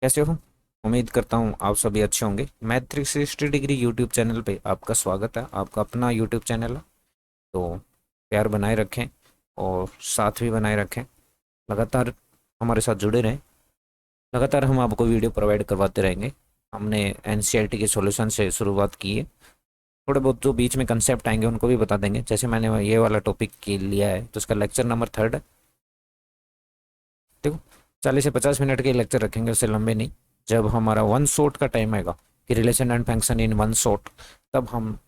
कैसे हो? उम्मीद करता हूँ आप सभी अच्छे होंगे। मैथ 360 डिग्री यूट्यूब चैनल पे आपका स्वागत है। आपका अपना यूट्यूब चैनल है, तो प्यार बनाए रखें और साथ भी बनाए रखें। लगातार हमारे साथ जुड़े रहें। लगातार हम आपको वीडियो प्रोवाइड करवाते रहेंगे। हमने एनसीईआरटी के सॉल्यूशन से शुरुआत की है। थोड़े बहुत जो बीच में कंसेप्ट आएंगे उनको भी बता देंगे। जैसे मैंने ये वाला टॉपिक के लिया है तो उसका लेक्चर नंबर 3 है। देखो, 40 से 50 मिनट के लेक्चर रखेंगे, उससे लंबे नहीं। जब हमारा वन शॉट का टाइम आएगा कि relation and function in one shot, तब हम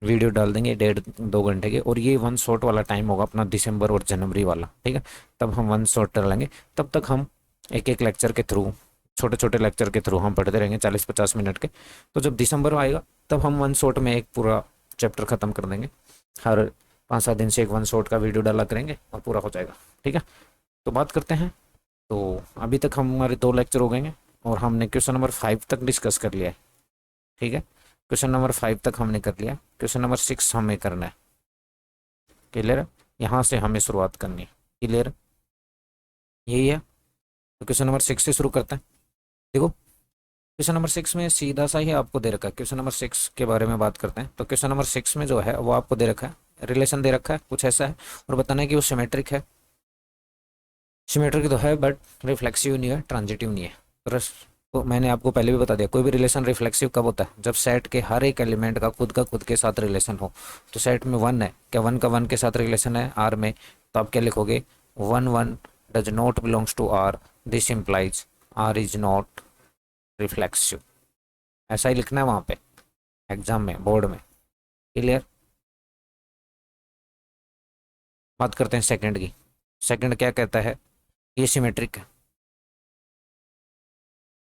वीडियो डाल देंगे 1.5 2 घंटे के। और ये वन शॉट वाला टाइम होगा अपना दिसंबर और जनवरी वाला, ठीक है। तब हम वन शॉट डालेंगे। तब तक हम एक एक लेक्चर के थ्रू, छोटे छोटे लेक्चर के थ्रू हम पढ़ते रहेंगे 40 50 मिनट के। तो जब दिसंबर आएगा तब हम वन शॉट में एक पूरा चैप्टर खत्म कर देंगे। हर 5 7 दिन से एक वन शॉट का वीडियो डाला करेंगे और पूरा हो जाएगा, ठीक है। तो बात करते हैं। तो अभी तक हमारे 2 लेक्चर हो गए हैं और हमने क्वेश्चन नंबर 5 तक डिस्कस कर लिया है, ठीक है। क्वेश्चन नंबर 5 तक हमने कर लिया। क्वेश्चन नंबर 6 हमें करना है। क्लियर है? यहाँ से हमें शुरुआत करनी है। क्लियर है? यही है। तो क्वेश्चन नंबर 6 से शुरू करते हैं। देखो, क्वेश्चन नंबर 6 में सीधा सा ही आपको दे रखा है। क्वेश्चन नंबर 6 के बारे में बात करते हैं। तो क्वेश्चन नंबर 6 में जो है वो आपको दे रखा है, रिलेशन दे रखा है कुछ ऐसा है, और बताना है कि वो सिमेट्रिक है। सिमेट्रिक तो है बट रिफ्लेक्सिव नहीं है, ट्रांजिटिव नहीं है। तो मैंने आपको पहले भी बता दिया, कोई भी रिलेशन रिफ्लेक्सिव कब होता है? जब सेट के हर एक एलिमेंट का खुद के साथ रिलेशन हो। तो सेट में वन है, क्या वन का वन के साथ रिलेशन है आर में? तो आप क्या लिखोगे? One one does not belongs to R, this implies R is not reflexive. ऐसा ही लिखना है वहां पे एग्जाम में, बोर्ड में। क्लियर? बात करते हैं सेकंड की। सेकंड क्या कहता है? ये सिमेट्रिक है।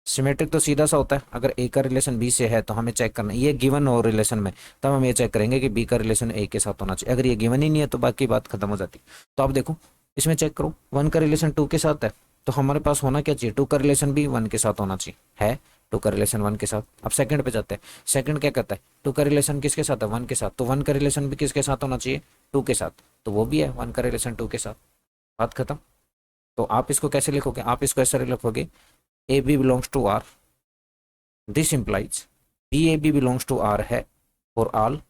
सिमेट्रिक तो सीधा सा होता है, अगर ए का रिलेशन बी से है तो हमें चेक करना है ये गिवन हो रिलेशन में, तब हम ये चेक करेंगे कि बी का रिलेशन ए के साथ होना चाहिए। अगर ये गिवन ही नहीं है तो बाकी बात खत्म हो जाती। तो आप देखो, इसमें चेक करो, वन का रिलेशन टू के साथ है, तो हमारे पास होना क्या चाहिए? टू का रिलेशन भी वन के साथ होना चाहिए। है टू का रिलेशन वन के साथ। अब सेकंड पे जाते हैं। सेकंड क्या कहता है? टू का रिलेशन किसके साथ है? वन के साथ। तो वन का रिलेशन भी किसके साथ होना चाहिए? टू के साथ। तो वो भी है वन का रिलेशन टू के साथ। बात खत्म। तो आप इसको कैसे लिखोगे? आप इसको ऐसे लिखोगे, a b belongs to R, this implies b a b belongs to R है और all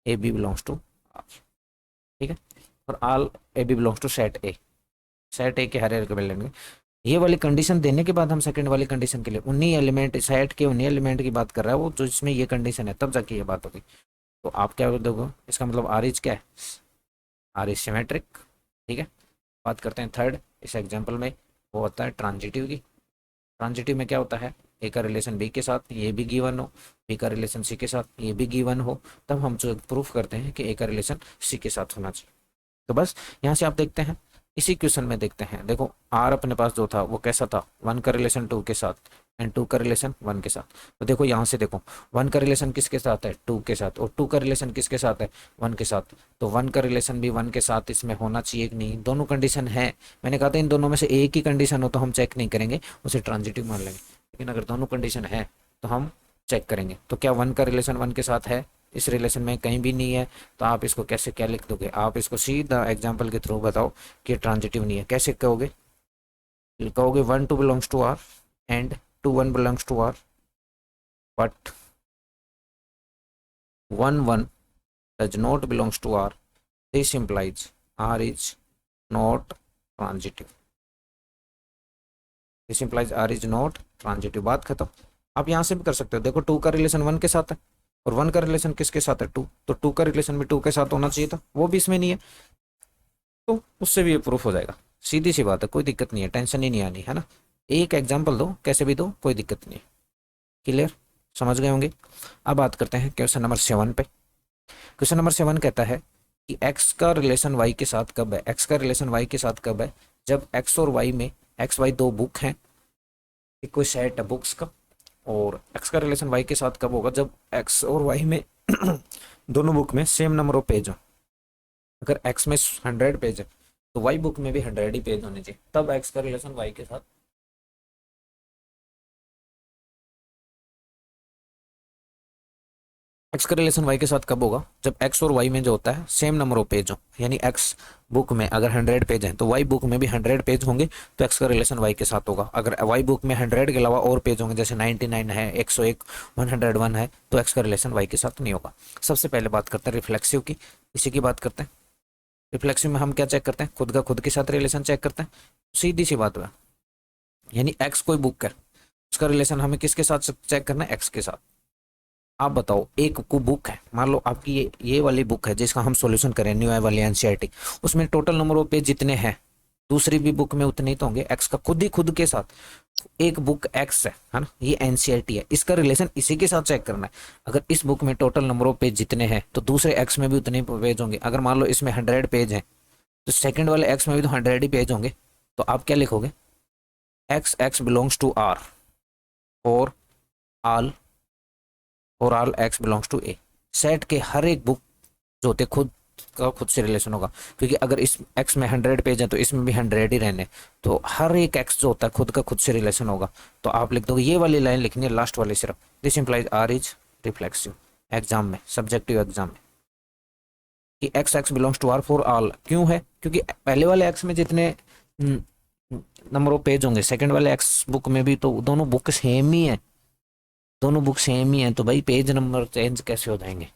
a b belongs to R, ठीक है। और all a b belongs to set A, set A के हर एक एलिमेंट। ये वाली कंडीशन देने के बाद हम सेकंड वाली कंडीशन के लिए उन्हीं एलिमेंट, सेट के उन्हीं एलिमेंट की बात कर रहा है वो, जो इसमें ये कंडीशन है, तब जाके ये बात होगी। तो आप क्या दोगे? इसका मतलब आर इज क्या है? आर इज सिमेट्रिक, ठीक है। बात करते हैं थर्ड। इस एग्जाम्पल में वो होता है ट्रांजिटिव की। ट्रांजिटिव में क्या होता है? ए का रिलेशन बी के साथ, ये भी गिवन हो, बी का रिलेशन सी के साथ, ये भी गिवन हो, तब हम जो प्रूफ करते हैं कि ए का रिलेशन सी के साथ होना चाहिए। तो बस यहाँ से आप देखते हैं, इसी क्वेश्चन में देखते हैं। देखो, आर अपने पास जो था वो कैसा था? वन का रिलेशन टू के साथ एंड टू का रिलेशन वन के साथ। तो देखो यहाँ से देखो, वन का रिलेशन किसके साथ है? टू के साथ। और टू का रिलेशन किसके साथ है? वन के साथ। तो वन का रिलेशन भी वन के साथ इसमें होना चाहिए कि नहीं? दोनों कंडीशन है। मैंने कहा था इन दोनों में से एक ही कंडीशन हो तो हम चेक नहीं करेंगे, उसे ट्रांजिटिव मान लेंगे। लेकिन अगर दोनों कंडीशन है तो हम चेक करेंगे। तो क्या वन का रिलेशन वन के साथ है? इस रिलेशन में कहीं भी नहीं है। तो आप इसको कैसे क्या लिख दोगे? आप इसको सीधा एग्जाम्पल के थ्रू बताओ कि ट्रांजिटिव नहीं है। कैसे कहोगे? कहोगे one two belongs to R and two one belongs to R, but one one does not belongs to R, this implies R is not transitive. This implies R is not transitive. बात खत्म। आप यहाँ से भी कर सकते हो। देखो, टू का रिलेशन वन के साथ है और वन का रिलेशन किसके साथ है? टू। तो टू का रिलेशन भी टू के साथ होना चाहिए था, वो भी इसमें नहीं है, तो उससे भी ये प्रूफ हो जाएगा। सीधी सी बात है, कोई दिक्कत नहीं है, टेंशन ही नहीं आनी है ना। एक एग्जाम्पल दो, कैसे भी दो, कोई दिक्कत नहीं है। क्लियर? समझ गए होंगे। अब बात करते हैं क्वेश्चन नंबर 7 पे। क्वेश्चन नंबर 7 कहता है कि एक्स का रिलेशन वाई के साथ कब है? एक्स का रिलेशन वाई के साथ कब है? जब एक्स और वाई में, एक्स वाई दो बुक हैं, एक कोई सेट है बुक्स का। और एक्स का रिलेशन वाई के साथ कब होगा? जब एक्स और वाई में दोनों बुक में सेम नंबर ऑफ पेज हो। अगर एक्स में 100 पेज है तो वाई बुक में भी 100 ही पेज होने चाहिए, तब एक्स का रिलेशन वाई के साथ। एक्स का रिलेशन वाई के साथ कब होगा? जब एक्स और वाई में जो होता है सेम नंबर ऑफ पेज हो, यानी एक्स बुक में अगर 100 पेज हैं तो वाई बुक में भी 100 पेज होंगे, तो एक्स का रिलेशन वाई के साथ होगा। अगर वाई बुक में 100 के अलावा और पेज होंगे, जैसे 99 है, 101, 101 है, तो एक्स का रिलेशन वाई के साथ नहीं होगा। सबसे पहले बात करते हैं रिफ्लेक्सिव की, इसी की बात करते हैं। रिफ्लेक्सिव में हम क्या चेक करते हैं? खुद का खुद के साथ रिलेशन चेक करते हैं, सीधी सी बात है। यानी एक्स कोई बुक है, उसका रिलेशन हमें किसके साथ चेक करना है? एक्स के साथ। आप बताओ, एक को बुक है, मान लो आपकी ये वाली बुक है जिसका हम सॉल्यूशन करें, न्यू आई वाली एनसीईआरटी, उसमें टोटल नंबर ऑफ पेज जितने हैं, दूसरी भी बुक में उतने ही तो होंगे। एक्स का खुद के साथ एक बुक एक्स है ना, ये एनसीईआरटी है, इसका रिलेशन इसी के साथ चेक करना है। अगर इस बुक में टोटल नंबर ऑफ पेज जितने हैं तो दूसरे एक्स में भी उतने ही पेज होंगे। अगर मान लो इसमें 100 पेज हैं तो सेकंड वाले एक्स में भी तो 100 ही पेज होंगे। तो आप क्या लिखोगे? एक्स बिलोंग्स टू आर और आल और all X belongs to A. Set के हर एक बुक जो होते खुद का खुद से रिलेशन होगा, क्योंकि अगर इस एक्स में 100 पेज है तो इसमें भी 100 ही रहने, तो हर एक एक्स जो होता है खुद का खुद से रिलेशन होगा। तो आप लिख दोगे, ये वाली लाइन लिखनी है लास्ट वाली सिर्फ, this implies R is reflexive. Exam में, सब्जेक्टिव एग्जाम में, कि x x belongs to R for all. क्यों है? क्योंकि पहले वाले एक्स में जितने नंबर ऑफ पेज होंगे, सेकंड वाले एक्स बुक में भी तो दोनों बुक सेम ही है, दोनों बुक सेम ही है, तो भाई पेज नंबर चेंज कैसे हो जाएंगे?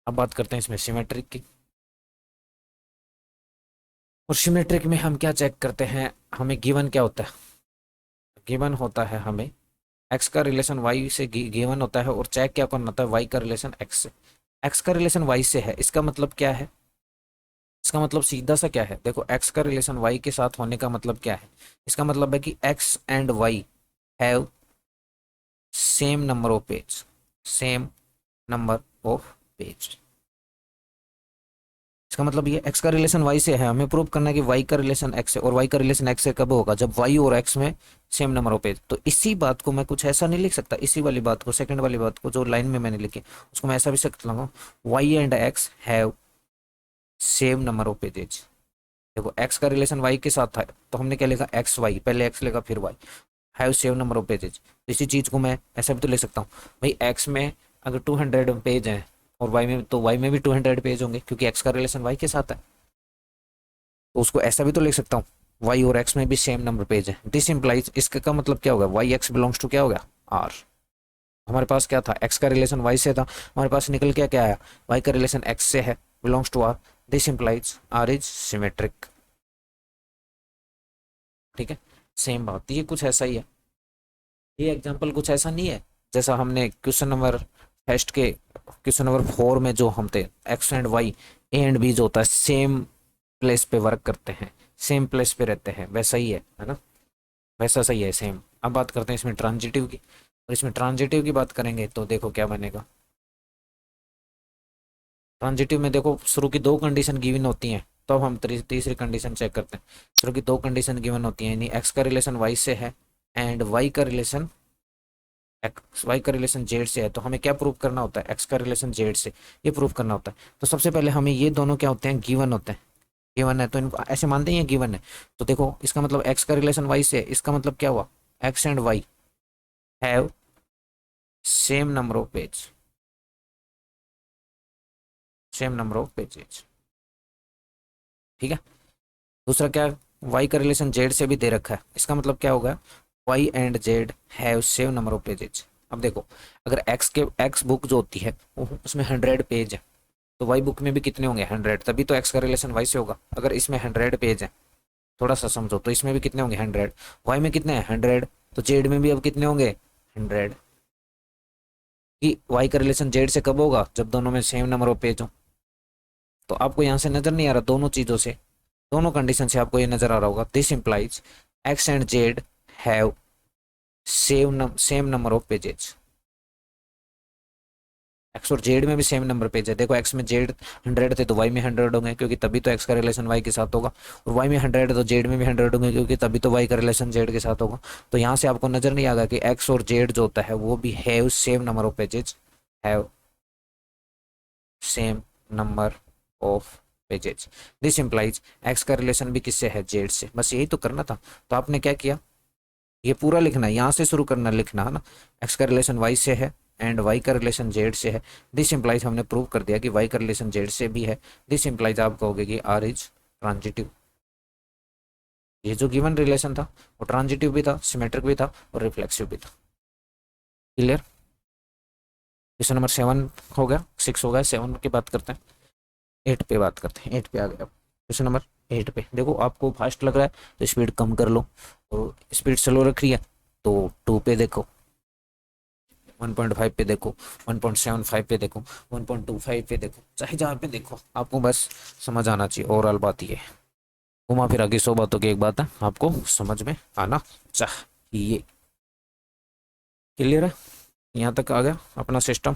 अब बात करते हैं इसमें सिमेट्रिक की। और सिमेट्रिक में हम क्या चेक करते हैं? हमें गिवन क्या होता है? गिवन होता है हमें एक्स का रिलेशन वाई से गिवन होता है, और चेक क्या करना होता है? वाई का रिलेशन एक्स से। एक्स का रिलेशन वाई से है, इसका मतलब क्या है? इसका मतलब सीधा सा क्या है? देखो, एक्स का रिलेशन वाई के साथ होने का मतलब क्या है? इसका मतलब है कि x and Y have same number of page, same number of page. इसका मतलब ये एक्स का रिलेशन वाई से है, हमें प्रूव करना है कि वाई का रिलेशन एक्स से, और वाई का रिलेशन एक्स से कब होगा? जब वाई और एक्स में सेम नंबर ऑफ पेज। तो इसी बात को मैं कुछ ऐसा नहीं लिख सकता, इसी वाली बात को, सेकंड वाली बात को जो लाइन में मैंने लिखी, उसको मैं ऐसा भी सकता हूँ, y and x have same number of pages. देखो, एक्स का रिलेशन वाई के साथ था तो हमने क्या लिखा? एक्स वाई, पहले एक्स लिखा फिर y, have same number of pages. तो इसी चीज को मैं ऐसा भी तो लिख सकता हूँ, भाई एक्स में अगर 200 पेज है और वाई में, तो वाई में भी 200 पेज होंगे, क्योंकि एक्स का रिलेशन वाई के साथ है। तो उसको ऐसा भी तो लिख सकता हूँ, वाई और एक्स में भी सेम नंबर पेज है। दिस इंप्लाइज, इसका का मतलब क्या होगा? वाई एक्स बिलोंग्स टू क्या हो गया? आर। हमारे पास क्या था? एक्स का रिलेशन वाई से था, हमारे पास निकल के क्या आया? वाई का रिलेशन एक्स से है, belongs to R. This implies R is symmetric. ठीक है, सेम बात, ये कुछ ऐसा ही है। ये एग्जाम्पल कुछ ऐसा नहीं है जैसा हमने क्वेश्चन नंबर फर्स्ट के क्वेश्चन नंबर 4 में जो हम थे, x and y, a and b जो होता है सेम प्लेस पे वर्क करते हैं, सेम प्लेस पे रहते हैं, वैसा ही है ना? वैसा सही है, सेम। अब बात करते हैं इसमें ट्रांजिटिव की, और इसमें ट्रांजिटिव की बात करेंगे तो देखो क्या बनेगा। ट्रांजिटिव में देखो, शुरू की दो कंडीशन गिवन होती हैं, तो अब हम तीसरी कंडीशन चेक करते हैं। शुरू की दो कंडीशन गिवन होती हैं, यानी एक्स का रिलेशन वाई से है एंड वाई का रिलेशन एक्स, वाई का रिलेशन जेड से है, तो हमें क्या प्रूव करना होता है? एक्स का रिलेशन जेड से, ये प्रूव करना होता है। तो सबसे पहले हमें ये दोनों क्या होते हैं? गिवन होते हैं। गिवन है तो इनको ऐसे मानते हैं ये गिवन है। तो देखो, इसका मतलब एक्स का रिलेशन वाई से है, इसका मतलब क्या हुआ? X and Y have same number of page, same number of pages. ठीक है। दूसरा क्या? वाई का रिलेशन जेड से भी दे रखा है, इसका मतलब क्या होगा? Y and z have same number of pages. अब देखो, अगर एक्स बुक जो होती है उसमें 100 पेज है, तो वाई बुक में भी कितने होंगे? 100, तभी तो एक्स का रिलेशन वाई से होगा। अगर इसमें 100 पेज है, थोड़ा सा समझो, तो इसमें भी कितने होंगे? 100। वाई में कितने हैं? 100, तो जेड में भी अब कितने होंगे? 100। कि वाई का रिलेशन जेड से कब होगा? जब दोनों में सेम नंबर ऑफ पेज हो। तो आपको यहाँ से नजर नहीं आ रहा? दोनों चीजों से, दोनों कंडीशन से आपको ये नजर आ रहा होगा। This implies x and z have same number of pages. X और जेड में भी सेम नंबर पेज है। देखो, एक्स में जेड 100 थे तो वाई में 100 होंगे, क्योंकि तभी तो एक्स का रिलेशन वाई के साथ होगा, और वाई में 100 है तो जेड में भी 100 होंगे, क्योंकि तभी तो वाई का रिलेशन जेड के साथ होगा। तो यहाँ से आपको नजर नहीं आएगा कि एक्स और जेड जो होता है वो भी have same number of pages, have same number of pages. This implies x का रिलेशन भी किससे है? जेड से। बस यही तो करना था। तो आपने क्या किया? ये पूरा लिखना है, यहाँ से शुरू करना लिखना है ना। एक्स का रिलेशन वाई से है एंड वाई का रिलेशन जेड से है, दिस इंप्लाइज हमने प्रूव कर दिया कि वाई का रिलेशन जेड से भी है, दिस इंप्लाइज आप कहोगे कि आर इज ट्रांजिटिव। ये जो गिवन रिलेशन था वो ट्रांजिटिव भी था, सिमेट्रिक भी था और रिफ्लेक्सिव भी था। क्लियर? क्वेश्चन नंबर 7 हो गया, 6 हो गया, 7 की बात करते हैं, 8 पे बात करते हैं। 8 पे आ गया क्वेश्चन नंबर 8 पे। देखो आपको फास्ट लग रहा है तो स्पीड कम कर लो, और स्पीड स्लो रख रही है तो 2 पे देखो, 1.5 पे देखो, 1.75 पे देखो, 1.25 पे देखो, चाहे जहाँ पे देखो, आपको बस समझ आना चाहिए। ओवरऑल बात ये है, घुमा फिरा के 100 बातों की एक बात है, आपको समझ में आना चाहिए। क्लियर है? यहाँ तक आ गया अपना सिस्टम।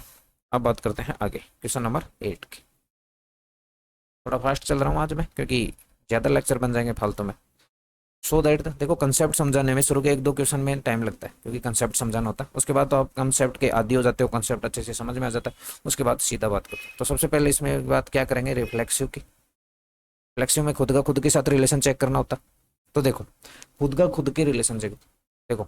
अब बात करते हैं आगे क्वेश्चन नंबर 8 की। थोड़ा फास्ट चल रहा हूँ आज मैं, क्योंकि ज़्यादा लेक्चर बन जाएंगे फालतू में। सो दैट देखो, कंसेप्ट समझाने में शुरू के 1-2 क्वेश्चन में टाइम लगता है, क्योंकि कंसेप्ट समझाना होता है। उसके बाद तो आप कंसेप्ट के आदी हो जाते हो, कंसेप्ट अच्छे से समझ में आ जाता है, उसके बाद सीधा बात करते हो। तो सबसे पहले इसमें बात क्या करेंगे, रिफ्लेक्सिव की। रिफ्लेक्सिव में खुद का खुद के साथ रिलेशन चेक करना होता है। तो देखो, खुद का खुद के रिलेशन चेक, देखो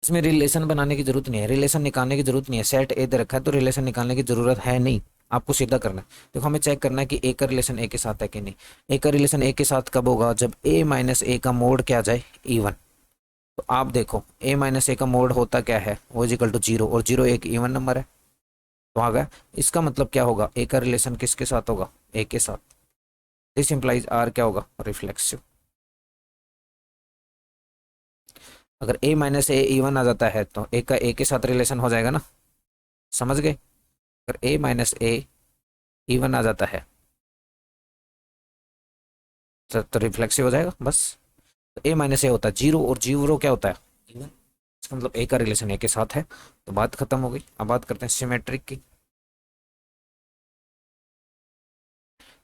इसमें रिलेशन बनाने की जरूरत नहीं है, रिलेशन निकालने की जरूरत नहीं है। सेट ए दे रखा है तो रिलेशन निकालने की जरूरत है नहीं, आपको सीधा करना है। देखो हमें चेक करना है कि ए का रिलेशन ए के साथ है कि नहीं। ए का रिलेशन ए के साथ कब होगा, जब ए माइनस ए का मोड क्या आ जाए, इवन। तो आप देखो ए माइनस ए का मोड होता क्या है, वो इज इक्वल टू 0, और 0 एक इवन नंबर है। तो आ गया, इसका मतलब क्या होगा, ए का रिलेशन किसके साथ होगा, ए के साथ। दिस इंप्लाइज आर क्या होगा, रिफ्लेक्सिव। अगर ए माइनस ए इवन आ जाता है तो ए का ए के साथ रिलेशन हो जाएगा ना, समझ गए? अगर ए माइनस ए इवन आ जाता है तो रिफ्लेक्सिव हो जाएगा बस। तो ए माइनस ए होता है 0, और 0 क्या होता है, इवन। इसका मतलब ए का रिलेशन ए के साथ है, तो बात खत्म हो गई। अब बात करते हैं सिमेट्रिक की।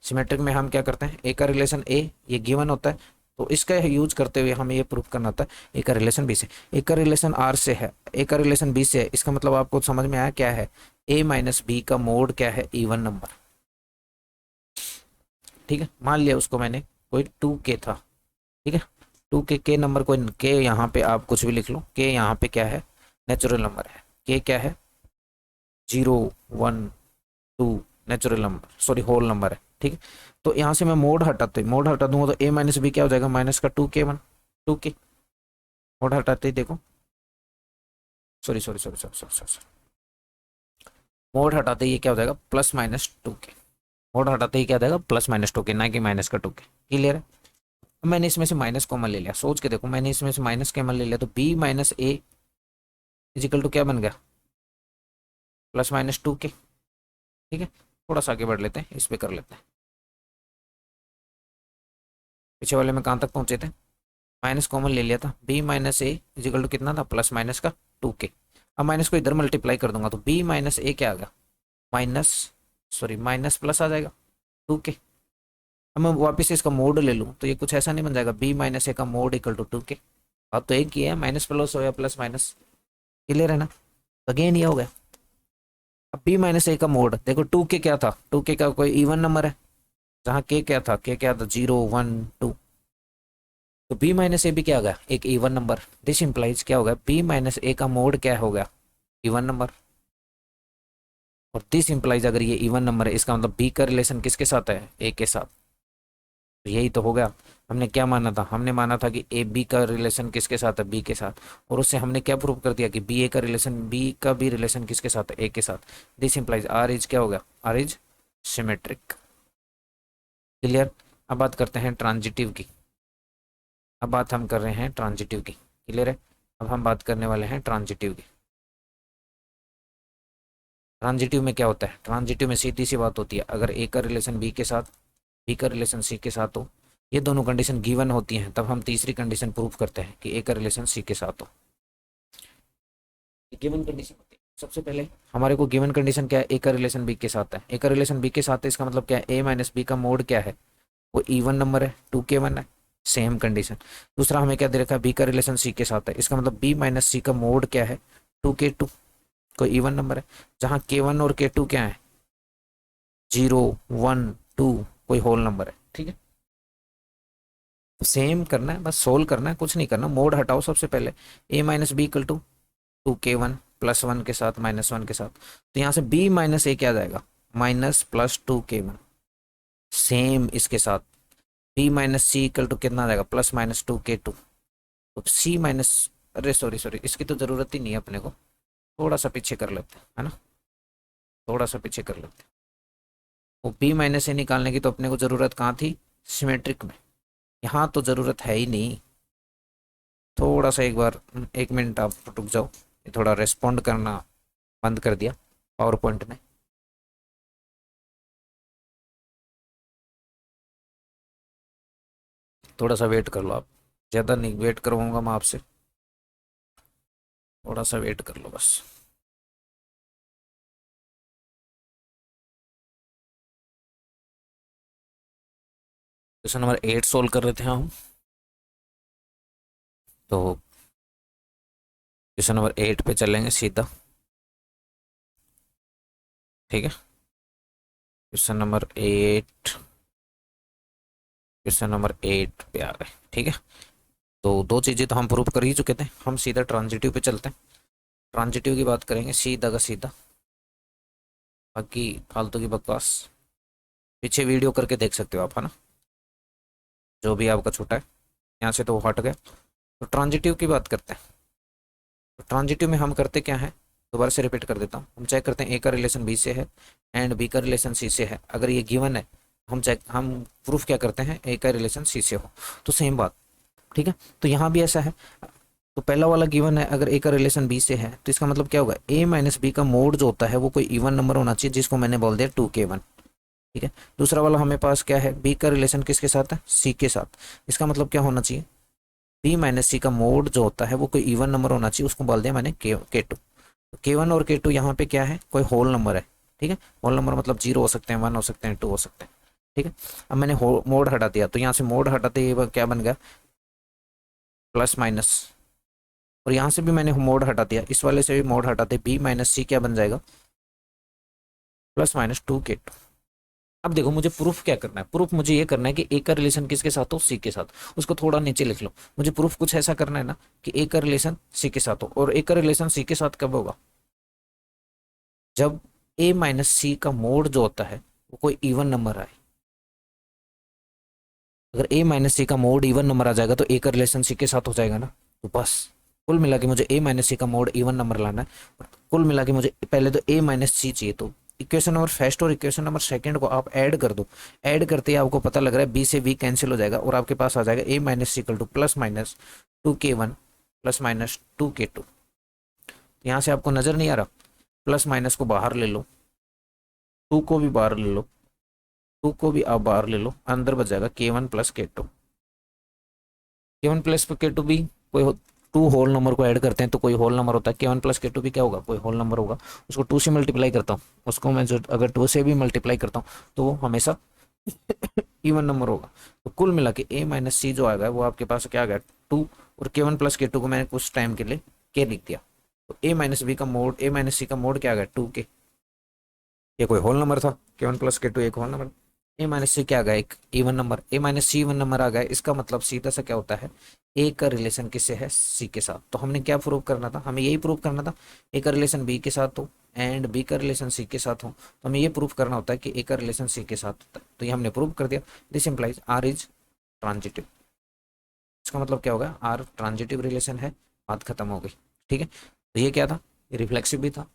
सिमेट्रिक में हम क्या करते हैं, ए का रिलेशन ए ये गिवन होता है, तो इसका यूज करते हुए हमें ये प्रूफ करना होता है ए का रिलेशन बी से। ए का रिलेशन आर से है, ए का रिलेशन बी से है, इसका मतलब आपको समझ में आया क्या है, ए माइनस बी का मोड क्या है, इवन नंबर। ठीक है, मान लिया उसको मैंने कोई 2k था, ठीक है, 2k के नंबर कोई के, यहाँ पे आप कुछ भी लिख लो, के यहाँ पे क्या है, नेचुरल नंबर है। के क्या है, 0, 1, 2 natural number, sorry whole number है। ठीक है, तो यहाँ से मैं मोड हटा दूंगा तो ए माइनस बी क्या हो जाएगा, माइनस का 2k1, 2k। मोड हटाते ही देखो, sorry sorry sorry sorry sorry sorry, mode हटाते ही ये क्या हो जाएगा, +-2k। मोड हटाते ही क्या हो जाएगा, +-2k, ना कि माइनस का 2k। क्लियर है? मैंने इसमें से माइनस कॉमन ले लिया, सोच के देखो, मैंने इसमें से माइनस कॉमन ले लिया तो b minus a equal to क्या बन गया, +-2k। ठीक है, थोड़ा सा आगे बढ़ लेते हैं, इस पे कर लेते हैं। पीछे वाले में कहाँ तक पहुंचे थे, माइनस कॉमन ले लिया था, b minus a equal to कितना था, प्लस माइनस का 2k। अब माइनस को इधर मल्टीप्लाई कर दूंगा तो b माइनस ए क्या आ गया, माइनस, सॉरी माइनस प्लस आ जाएगा 2k। अब मैं वापस इसका मोड ले लूँ तो ये कुछ ऐसा नहीं बन जाएगा, b माइनस ए का मोड इक्वल टू 2k। अब तो एक ही है, माइनस प्लस हो या प्लस माइनस। क्लियर है ना? अगेन ये हो गया। अब b माइनस ए का मोड देखो, 2k क्या था, 2k का कोई इवन नंबर है, जहाँ k क्या था, k क्या था, 0, 1, 2। तो b माइनस ए भी क्या हो गया, एक इवन नंबर। दिस इंप्लाइज क्या होगा, b माइनस ए का मोड क्या हो गया, इवन नंबर। और दिस इंप्लाइज अगर ये इवन नंबर है, इसका मतलब b का रिलेशन किसके साथ है, a के साथ। तो यही तो हो गया। हमने क्या माना था, हमने माना था कि ए बी का रिलेशन किसके साथ है, बी के साथ, और उससे हमने क्या प्रूव कर दिया कि बी ए का रिलेशन, बी का भी रिलेशन किसके साथ है, ए के साथ। दिस इंप्लाइज आर इज क्या हो गया, आर इज सिमेट्रिक। क्लियर? अब बात करते हैं ट्रांजिटिव की। अब बात हम कर रहे हैं ट्रांजिटिव की। क्लियर है? अब हम बात करने वाले हैं ट्रांजिटिव की। ट्रांजिटिव में क्या होता है, ट्रांजिटिव में सीधी सी बात होती है, अगर ए का रिलेशन बी के साथ, बी का रिलेशन सी के साथ हो, ये दोनों कंडीशन गिवन होती हैं, तब हम तीसरी कंडीशन प्रूव करते हैं कि ए का रिलेशन सी के साथ हो। गिवन कंडीशन होती है, सबसे पहले हमारे को गिवन कंडीशन क्या है, ए का रिलेशन बी के साथ है, ए का रिलेशन बी के साथ है, इसका मतलब क्या है, ए माइनस बी का मोड क्या है, वो इवन नंबर है, 2k1 है। Same condition. दूसरा हमें क्या दे रखा है, बी का रिलेशन सी के साथ है, इसका मतलब बी माइनस सी का मोड क्या है, 2k2, कोई इवन नंबर है, जहाँ k1 और k2 क्या है, 0, 1, 2 कोई होल नंबर है। ठीक है, सेम करना है, बस सोल्व करना है, कुछ नहीं करना। मोड हटाओ सबसे पहले, A minus B equal to 2k1 +1 के साथ -1 के साथ, तो यहाँ से b माइनस ए क्या आ जाएगा, -+2k1। सेम इसके साथ b minus C equal to कितना आ जाएगा, +-2k2। तो सी माइनस, अरे सॉरी सॉरी, इसकी तो ज़रूरत ही नहीं है अपने को, थोड़ा सा पीछे कर लेते हैं, है ना, थोड़ा सा पीछे कर लेते हैं। वो b माइनस ए निकालने की तो अपने को ज़रूरत कहाँ थी, सिमेट्रिक में, यहाँ तो ज़रूरत है ही नहीं। थोड़ा सा एक बार 1 मिनट आप रुक जाओ, ये थोड़ा रेस्पॉन्ड करना बंद कर दिया पावर पॉइंट ने। थोड़ा सा वेट कर लो आप, ज़्यादा नहीं वेट करवाऊंगा मैं आपसे, थोड़ा सा वेट कर लो बस। क्वेश्चन नंबर 8 सोल्व कर रहे थे हम, तो क्वेश्चन नंबर 8 पे चलेंगे सीधा, ठीक है। क्वेश्चन नंबर 8 पे आ गए, ठीक है। तो दो चीज़ें तो हम प्रूव कर ही चुके थे, हम सीधा ट्रांजिटिव पे चलते हैं। ट्रांजिटिव की बात करेंगे सीधा का सीधा, बाकी फालतू की बकवास पीछे वीडियो करके देख सकते हो आप, है ना, जो भी आपका छूटा है यहाँ से तो वो हट गया। तो ट्रांजिटिव की बात करते हैं। तो ट्रांजिटिव में हम करते क्या है, दोबारा से रिपीट कर देता हूँ। हम चेक करते हैं ए का रिलेशन बी से है एंड बी का रिलेशन सी से है। अगर ये गिवन है, हम प्रूफ क्या करते हैं, ए का रिलेशन सी से हो, तो सेम बात, ठीक है। तो यहाँ भी ऐसा है, तो पहला वाला गिवन है, अगर ए का रिलेशन बी से है तो इसका मतलब क्या होगा, ए माइनस बी का मोड जो होता है वो कोई इवन नंबर होना चाहिए, जिसको मैंने बोल दिया 2k1, ठीक है। दूसरा वाला हमें पास क्या है, बी का रिलेशन किसके साथ है, सी के साथ। इसका मतलब क्या होना चाहिए, बी माइनस सी का मोड जो होता है वो कोई इवन नंबर होना चाहिए, उसको बोल दिया मैंने के टू। k1 और k2 यहाँ पे क्या है, कोई होल नंबर है, ठीक है। होल नंबर मतलब 0 हो सकते हैं, 1 हो सकते हैं, 2 हो सकते हैं, ठीक है। अब मैंने मोड हटा दिया, तो यहाँ से मोड हटाते ही क्या बन गया, प्लस माइनस। और यहाँ से भी मैंने मोड हटा दिया, इस वाले से भी मोड हटाते, बी माइनस सी क्या बन जाएगा, +-2k2। अब देखो मुझे प्रूफ क्या करना है, प्रूफ मुझे ये करना है कि ए का रिलेशन किसके साथ हो, सी के साथ। उसको थोड़ा नीचे लिख लो, मुझे प्रूफ कुछ ऐसा करना है ना कि ए का रिलेशन सी के साथ हो। और ए का रिलेशन सी के साथ कब होगा, जब ए माइनस सी का मोड जो होता है वो कोई इवन नंबर आए। अगर ए माइनस सी का मोड इवन नंबर आ जाएगा तो ए का रिलेशन सी के साथ हो जाएगा ना। तो बस कुल मिला के मुझे ए माइनस सी का मोड इवन नंबर लाना है। कुल मिला के मुझे पहले तो ए माइनस सी चाहिए, तो इक्वेशन नंबर फर्स्ट और इक्वेशन नंबर सेकंड को आप ऐड कर दो। ऐड करते ही आपको पता लग रहा है बी से बी कैंसिल हो जाएगा और आपके पास आ जाएगा A minus C equal to +-2k1 +-2k2। यहाँ से आपको नजर नहीं आ रहा, प्लस माइनस को बाहर ले लो, टू को भी बाहर ले लो, टू को भी आप बाहर ले लो, अंदर बच जाएगा k1 + k2। k1 + k2 भी कोई टू होल नंबर को ऐड करते हैं तो कोई होल नंबर होता है, k1 + k2 भी क्या होगा, कोई होल नंबर होगा। उसको 2 से मल्टीप्लाई करता हूँ, उसको मैं जो अगर 2 से भी मल्टीप्लाई करता हूँ तो वो हमेशा इवन नंबर होगा। तो कुल मिला के ए माइनस सी जो आ गया वो आपके पास क्या आ गया, 2। और k1 + k2 को मैंने कुछ टाइम के लिए के लिख दिया, तो ए माइनस बी का मोड, ए माइनस सी का मोड क्या आ गया, 2k। ये कोई होल नंबर था, k1 + k2 एक होल नंबर। ए माइनस सी क्या आ गया, एक इवन नंबर, ए माइनस सी इवन नंबर आ गया। इसका मतलब सीधा सा क्या होता है, ए का रिलेशन किससे है, सी के साथ। तो हमने क्या प्रूव करना था, हमें यही प्रूव करना था, ए का रिलेशन बी के साथ हो एंड बी का रिलेशन सी के साथ हो। तो हमें ये प्रूव करना होता है कि ए का रिलेशन सी के साथ होता है, तो ये हमने प्रूव कर दिया। This implies R is transitive. इसका मतलब क्या होगा, आर ट्रांजिटिव रिलेशन है, बात खत्म हो गई, ठीक है। तो ये क्या था, ये रिफ्लेक्सिव भी था,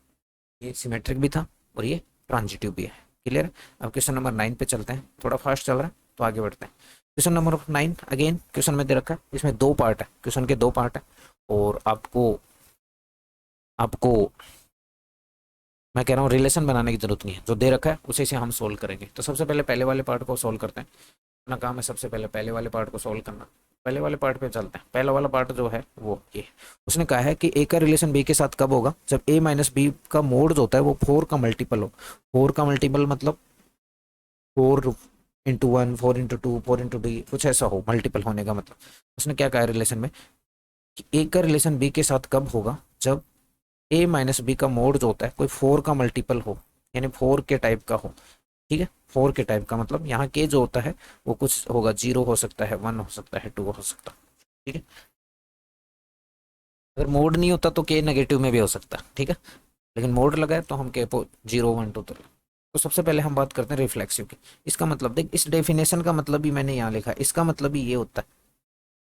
ये सिमेट्रिक भी था और ये ट्रांजिटिव भी है। क्लियर है। अब क्वेश्चन नंबर 9 पे चलते हैं, थोड़ा फास्ट चल रहा है तो आगे बढ़ते हैं। क्वेश्चन नंबर 9 अगेन क्वेश्चन में दे रखा है, इसमें 2 पार्ट है, क्वेश्चन के 2 पार्ट है। और आपको आपको मैं कह रहा हूँ रिलेशन बनाने की जरूरत नहीं है, जो दे रखा है उसी से हम सोल्व करेंगे। तो सबसे पहले पहले वाले पार्ट को सोल्व करते हैं। अपना काम है सबसे पहले पहले वाले पार्ट को सोल्व करना। पहले वाले पार्ट पे चलते हैं। पहला वाला पार्ट जो है वो ये, उसने कहा है कि ए का रिलेशन बी के साथ कब होगा, जब ए माइनस बी का मोड जो होता है वो 4 का मल्टीपल हो। 4 का मल्टीपल मतलब 4 × 1, 4 × 2, 4 × 3 कुछ ऐसा हो, मल्टीपल होने का मतलब। उसने क्या कहा है रिलेशन में कि ए का रिलेशन बी के साथ कब होगा, जब ए माइनस बी का मोड जो होता है कोई 4 का मल्टीपल हो, यानी 4 के टाइप का हो, ठीक है। 4 के टाइप का मतलब यहाँ के जो होता है वो कुछ होगा, 0 हो सकता है, 1 हो सकता है, 2 हो सकता है, ठीक है। अगर मोड नहीं होता तो के नेगेटिव में भी हो सकता है, ठीक है, लेकिन मोड लगा है तो हम के को 0 1 2 तो सबसे पहले हम बात करते हैं रिफ्लेक्सिव की। इसका मतलब देख, इस डेफिनेशन का मतलब ही मैंने यहाँ लिखा है, इसका मतलब ही ये होता है,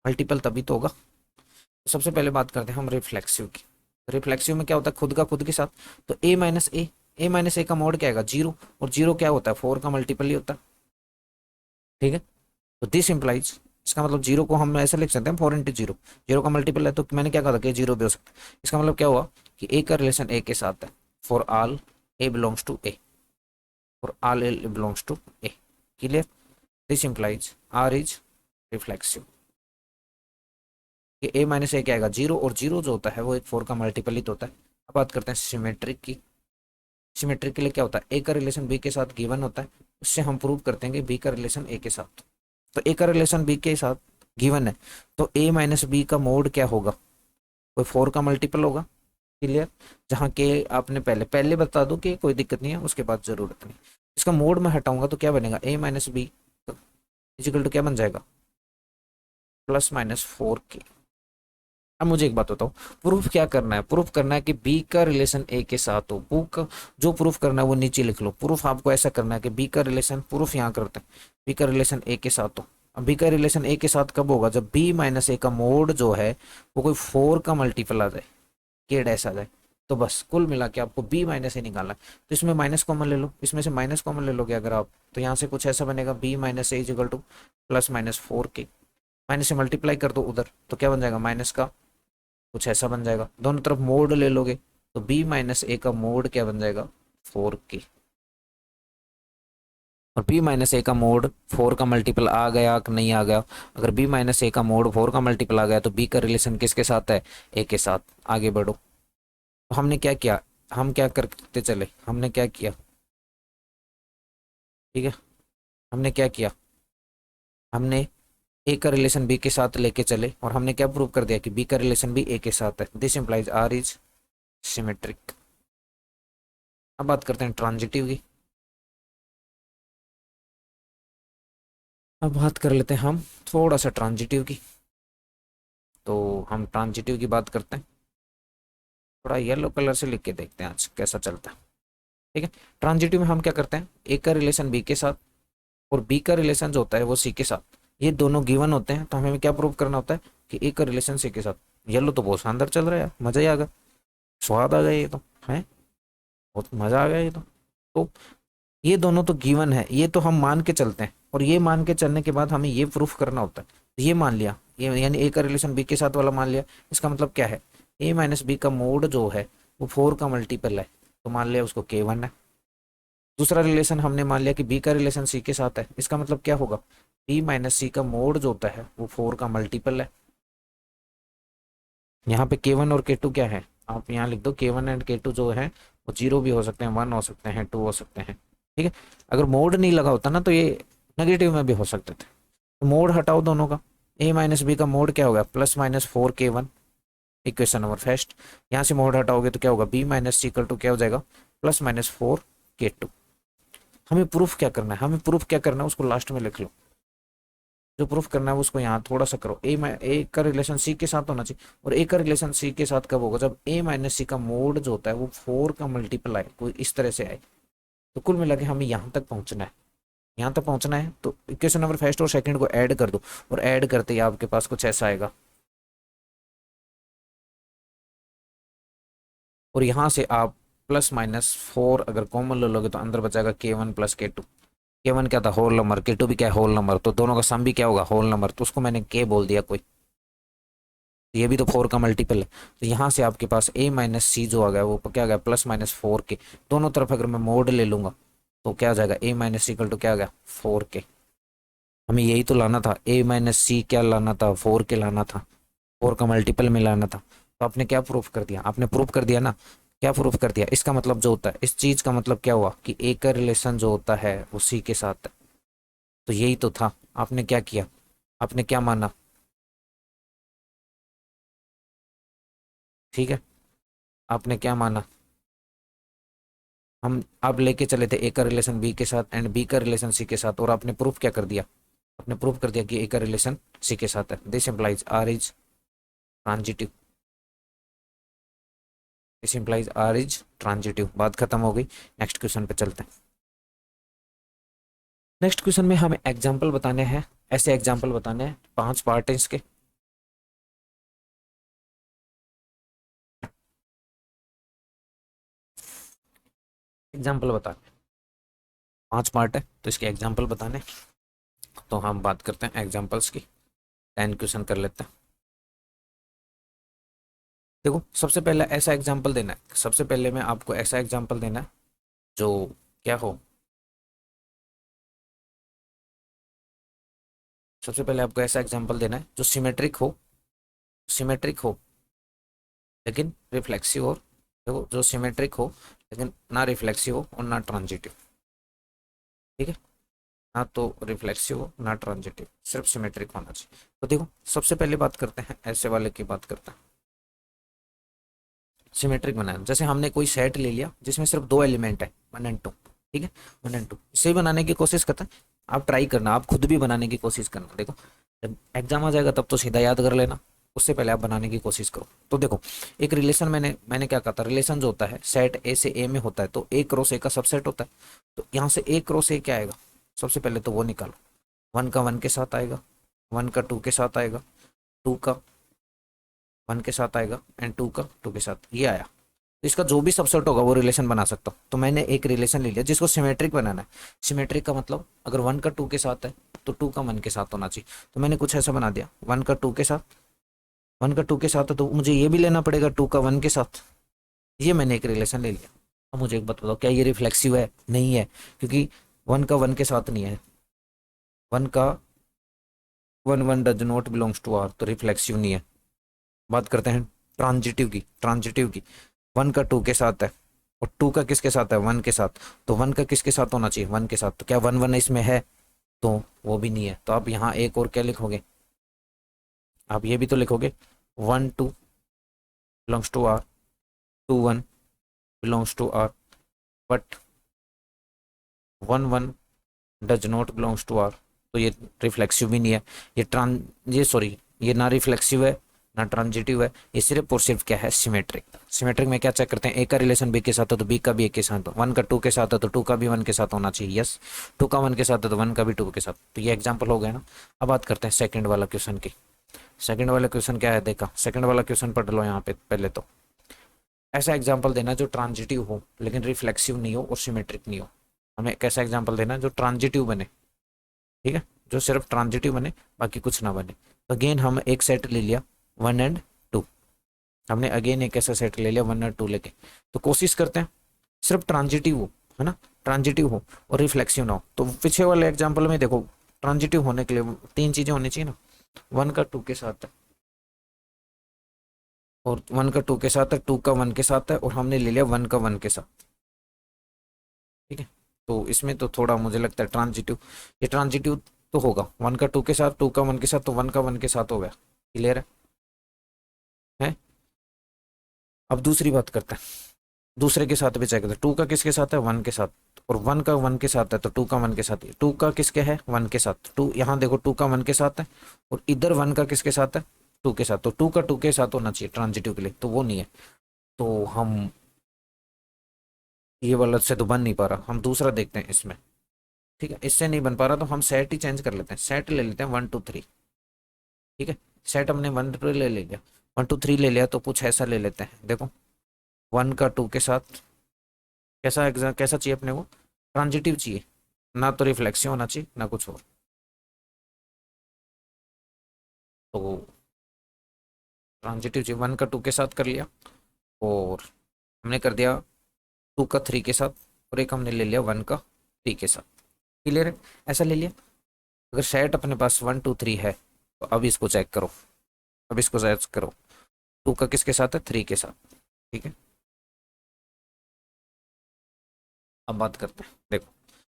मल्टीपल तभी तो होगा। तो सबसे पहले बात करते हैं हम रिफ्लेक्सिव की। रिफ्लेक्सिव में क्या होता है, खुद का खुद के साथ। तो ए माइनस ए का मोड क्या आएगा, 0, और 0 क्या होता है, 4 का मल्टीपल ही होता है, ठीक है। तो दिस इंप्लाइज, इसका मतलब 0 को हम ऐसे लिख सकते हैं 4 × 0, 0 का मल्टीपल है तो मैंने क्या कहा था कि 0 भी हो सकता है। इसका मतलब क्या हुआ कि ए का रिलेशन ए के साथ है, for all a belongs to A, for all a belongs to A, clear. This implies R is reflexive, कि ए माइनस ए क्या आएगा, 0, और 0 जो होता है वो एक 4 का मल्टीपल ही तो होता है। अब बात करते हैं सिमेट्रिक की। सिमेट्रिक के लिए क्या होता है, ए का रिलेशन बी के साथ गिवन होता है, उससे हम प्रूव करते हैं कि बी का रिलेशन ए के साथ। तो ए का रिलेशन बी के साथ गिवन है, तो ए माइनस बी का मोड क्या होगा, कोई 4 का मल्टीपल होगा, क्लियर। जहाँ के आपने पहले पहले बता दो कि कोई दिक्कत नहीं है, उसके बाद जरूरत नहीं। इसका मोड में हटाऊंगा तो क्या बनेगा, ए माइनस बी इजिकल टू क्या बन जाएगा, +-4 के। अब मुझे एक बात बताओ, प्रूफ क्या करना है, प्रूफ करना है कि बी का रिलेशन ए के साथ हो। बुक जो प्रूफ करना है वो नीचे लिख लो। प्रूफ आपको ऐसा करना है कि बी का रिलेशन, प्रूफ यहाँ करते हैं, बी का रिलेशन ए के साथ हो। अब बी का रिलेशन ए के साथ कब होगा, जब बी माइनस ए का मोड जो है वो कोई 4 का मल्टीपल आ जाए, के डैश आ जाए। तो बस कुल मिला के आपको बी माइनस ए निकालना है। तो इसमें माइनस कॉमन ले लो, इसमें से माइनस कॉमन ले लोगे अगर आप, तो यहाँ से कुछ ऐसा बनेगा, b minus a equal to +-4 के। माइनस से मल्टीप्लाई कर दो उधर तो क्या बन जाएगा, माइनस का कुछ ऐसा बन जाएगा। दोनों तरफ मोड ले लोगे तो बी माइनस ए का मोड क्या बन जाएगा, 4 के। और बी माइनस ए का मोड 4 का मल्टीपल आ गया कि नहीं आ गया, अगर बी माइनस ए का मोड 4 का मल्टीपल आ गया तो बी का रिलेशन किसके साथ है, ए के साथ। आगे बढ़ो, तो हमने क्या किया, हम क्या करते चले, हमने क्या किया, ठीक है, हमने क्या किया, हमने ए का रिलेशन बी के साथ लेके चले और हमने क्या प्रूव कर दिया कि बी का रिलेशन भी ए के साथ है। This implies R is symmetric. अब बात करते हैं ट्रांजिटिव की। अब बात कर लेते हैं हम थोड़ा सा ट्रांजिटिव की। तो हम ट्रांजिटिव की बात करते हैं, थोड़ा येलो कलर से लिख के देखते हैं आज कैसा चलता है, ठीक है। ट्रांजिटिव में हम क्या करते हैं, ए का रिलेशन बी के साथ और बी का रिलेशन जो होता है वो सी के साथ, ये दोनों गिवन होते हैं। तो हमें क्या प्रूव करना होता है कि ए का रिलेशन सी के साथ। येलो तो बहुत शानदार चल रहा है यार, मजा ही आ गया, स्वाद आ गया ये तो, है बहुत मजा आ गया ये तो ये दोनों तो गिवन है, ये तो हम मान के चलते हैं, और ये मान के चलने के बाद हमें ये प्रूफ करना होता है। तो ये मान लिया, ये यानी ए का रिलेशन बी के साथ वाला मान लिया। इसका मतलब क्या है, ए माइनस बी का मोड जो है वो 4 का मल्टीपल है, तो मान लिया उसको K1 है। दूसरा रिलेशन हमने मान लिया कि बी का रिलेशन सी के साथ है, इसका मतलब क्या होगा, बी माइनस सी का मोड जो होता है वो 4 का मल्टीपल है। यहाँ पे K1 और K2 क्या है, आप यहाँ लिख दो, K1 एंड K2 जो है वो 0 भी हो सकते हैं, 1 हो सकते हैं, 2 हो सकते हैं, ठीक है। अगर मोड नहीं लगा होता ना तो ये नेगेटिव में भी हो सकते थे। तो मोड हटाओ दोनों का, ए माइनस बी का मोड क्या होगा, +-4 K1, इक्वेशन नंबर फर्स्ट। यहाँ से मोड हटाओगे तो क्या होगा, b minus C equal to क्या हो जाएगा, +-4 K2। हमें प्रूफ क्या करना है, हमें प्रूफ क्या करना है उसको लास्ट में लिख लो। जो प्रूफ करना है उसको यहाँ थोड़ा सा करो। ए का रिलेशन सी के साथ होना चाहिए, और ए का रिलेशन सी के साथ कब होगा, जब ए माइनस सी का मोड जो होता है वो 4 का मल्टीपल आए, कोई इस तरह से आए। तो कुल मिला के हमें यहाँ तक पहुँचना है, यहाँ तक पहुँचना है। तो इक्वेशन नंबर फर्स्ट और सेकंड को ऐड कर दो, और ऐड करते ही आपके पास कुछ ऐसा आएगा, और यहाँ से आप +-4 अगर कॉमन ले लोगे तो अंदर बचाएगा K1 + K2। K1 क्या था, होल नंबर, K2 भी क्या है, होल नंबर, तो दोनों का सम भी क्या होगा, होल नंबर, तो उसको मैंने K बोल दिया कोई, ये भी तो 4 का मल्टीपल है। तो यहाँ से आपके पास ए माइनस सी जो आ गया वो क्या आ गया, +-4 के। दोनों तरफ अगर मैं मोड ले लूंगा तो क्या आ जाएगा, A minus C equal to क्या आ गया, 4 के। हमें यही तो लाना था, ए माइनस सी क्या लाना था, 4 के लाना था, 4 का मल्टीपल में लाना था। तो आपने क्या प्रूफ कर दिया, आपने प्रूफ कर दिया ना, क्या प्रूफ कर दिया। इसका मतलब जो होता है, इस चीज का मतलब क्या हुआ कि ए का रिलेशन जो होता है वो सी के साथ है। तो यही तो था, आपने क्या किया, आपने क्या माना, ठीक है, आपने क्या माना। हम आप लेके चले थे ए का रिलेशन बी के साथ एंड बी का रिलेशन सी के साथ, और आपने प्रूफ क्या कर दिया, आपने प्रूफ कर दिया कि ए का रिलेशन सी के साथ है। This implies R is transitive. This implies R is transitive. बात खत्म हो गई, नेक्स्ट क्वेश्चन पे चलते हैं। नेक्स्ट क्वेश्चन में हमें एग्जाम्पल बताने हैं, ऐसे एग्जाम्पल बताने हैं, 5 पार्ट है इसके। एग्जाम्पल बताने 5 पार्ट है, तो इसके एग्जाम्पल बताने। तो हम बात करते हैं एग्जाम्पल्स की, 10 क्वेश्चन कर लेते हैं। देखो सबसे पहले ऐसा एग्जाम्पल देना है, सबसे पहले मैं आपको ऐसा एग्जाम्पल देना है जो क्या हो, सबसे पहले आपको ऐसा एग्जाम्पल देना है जो सिमेट्रिक हो, सिमेट्रिक हो लेकिन रिफ्लेक्सिव हो। देखो जो सिमेट्रिक हो लेकिन ना रिफ्लेक्सिव हो और ना ट्रांजिटिव। ठीक है, ना तो रिफ्लेक्सिव हो ना ट्रांजिटिव, सिर्फ सिमेट्रिक होना चाहिए। तो देखो सबसे पहले बात करते हैं ऐसे वाले की, बात करते हैं सिमेट्रिक बनाना। जैसे हमने कोई सेट ले लिया जिसमें सिर्फ 2 एलिमेंट है, 1 एंड 2। ठीक है, 1 एंड 2 इसे बनाने की कोशिश करते हैं। आप ट्राई करना, आप खुद भी बनाने की कोशिश करना। देखो जब एग्जाम आ जाएगा तब तो सीधा याद कर लेना, उससे पहले आप बनाने की कोशिश करो। तो देखो एक रिलेशन, मैंने क्या कहा था, रिलेशन जो होता है सेट ए से ए में होता है, तो ए क्रॉस ए का सबसेट होता है। तो यहाँ से ए क्रॉस ए क्या आएगा, सबसे पहले तो वो निकालो। 1 का 1 के साथ आएगा, 1 का 2 के साथ आएगा, 2 का 1 के साथ आएगा एंड 2 का 2 के साथ, ये आया। तो इसका जो भी सबसेट होगा वो रिलेशन बना सकता हूँ। तो मैंने एक रिलेशन ले लिया जिसको सिमेट्रिक बनाना है। सिमेट्रिक का मतलब अगर 1 का 2 के साथ है तो 2 का 1 के साथ होना चाहिए। तो मैंने कुछ ऐसा बना दिया, 1 का 2 के साथ, 1 का 2 के साथ है तो मुझे ये भी लेना पड़ेगा 2 का 1 के साथ। ये मैंने एक रिलेशन ले लिया। अब मुझे एक बात बताओ, क्या ये रिफ्लेक्सिव है? नहीं है, क्योंकि 1 का 1 के साथ नहीं है। 1 का 1 does not belongs to R, तो रिफ्लेक्सिव नहीं है। बात करते हैं ट्रांजिटिव की, ट्रांजिटिव की। 1 का 2 के साथ है और 2 का किसके साथ है, 1 के साथ। तो 1 का किसके साथ होना चाहिए, 1 के साथ। तो क्या 1 1 इसमें है? तो वो भी नहीं है। तो आप यहाँ एक और क्या लिखोगे, आप ये भी तो लिखोगे 1 2 belongs to R, 2 1 belongs to R, but 1 1 does not belongs to R. तो ये रिफ्लेक्सिव भी नहीं है, ये सॉरी, ये ना रिफ्लेक्सिव है ना ट्रांजिटिव है, ये सिर्फ और सिर्फ क्या है, सिमेट्रिक। सिमेट्रिक में क्या चेक करते हैं, ए का रिलेशन बी के साथ है तो बी का भी ए के साथ, 1 का 2 के साथ है तो 2 का भी 1 के साथ होना चाहिए। यस, 2 का 1 के साथ है तो 1 का भी 2 के साथ। तो ये एग्जाम्पल हो गया ना। अब बात करते हैं सेकंड वाला क्वेश्चन की। सेकंड वाला क्वेश्चन क्या है, देखा सेकंड वाला क्वेश्चन पढ़ लो यहाँ पे पहले तो। ऐसा एग्जाम्पल देना जो ट्रांजिटिव हो लेकिन रिफ्लेक्सिव नहीं हो और सिमेट्रिक नहीं हो। हमें कैसा एग्जाम्पल देना जो ट्रांजिटिव बने, ठीक है, जो सिर्फ ट्रांजिटिव बने बाकी कुछ ना बने। अगेन हम एक सेट ले लिया 1 एंड 2, हमने अगेन एक ऐसा सेट ले लिया 1 और 2 लेके। तो कोशिश करते हैं सिर्फ ट्रांजिटिव हो, है ना, ट्रांजिटिव हो और रिफ्लेक्सिव ना हो। तो पीछे वाले एग्जाम्पल में देखो ट्रांजिटिव होने के लिए 3 चीजें होनी चाहिए ना, 1 का 2 के साथ है और 1 का 2 के साथ है, 2 का 1 के साथ है और हमने ले लिया 1 का 1 के साथ। ठीक है, तो इसमें तो थोड़ा मुझे लगता है ट्रांजिटिव, ये ट्रांजिटिव तो होगा 1 का 2 के साथ, 2 का 1 के साथ, तो 1 का 1 के साथ हो गया। क्लियर है? अब दूसरी बात करते हैं, दूसरे के साथ भी चेक करते हैं। 2 का किसके साथ है, 1 के साथ, और 1 का 1 के साथ है तो 2 का 1 के साथ। 2 का किसके है, 1 के साथ। 2 यहाँ देखो 2 का 1 के साथ है और इधर 1 का किसके साथ है, 2 के साथ। तो 2 का 2 के साथ होना चाहिए ट्रांजिटिव के लिए, तो वो नहीं है। तो हम ये वाला से तो बन नहीं पा रहा, हम दूसरा देखते हैं इसमें। ठीक है, इससे नहीं बन पा रहा तो हम सेट ही चेंज कर लेते हैं, सेट ले लेते हैं 1 2 3। ठीक है, सेट हमने 1 2 ले लिया, 1 2 3 ले लिया, तो कुछ ऐसा ले लेते हैं। देखो 1 का 2 के साथ कैसा एग्जाम, कैसा चाहिए अपने को, ट्रांजिटिव चाहिए, ना तो रिफ्लेक्सिव होना चाहिए ना कुछ और। तो ट्रांजिटिव चाहिए, 1 का 2 के साथ कर लिया और हमने कर दिया 2 का 3 के साथ और एक हमने ले लिया 1 का 3 के साथ। क्लियर है? ऐसा ले लिया। अगर सेट अपने पास 1 2 3 है तो अब इसको चेक करो, अब इसको चेक करो 2 का किसके साथ है, 3 के साथ। ठीक है, अब बात करते हैं, देखो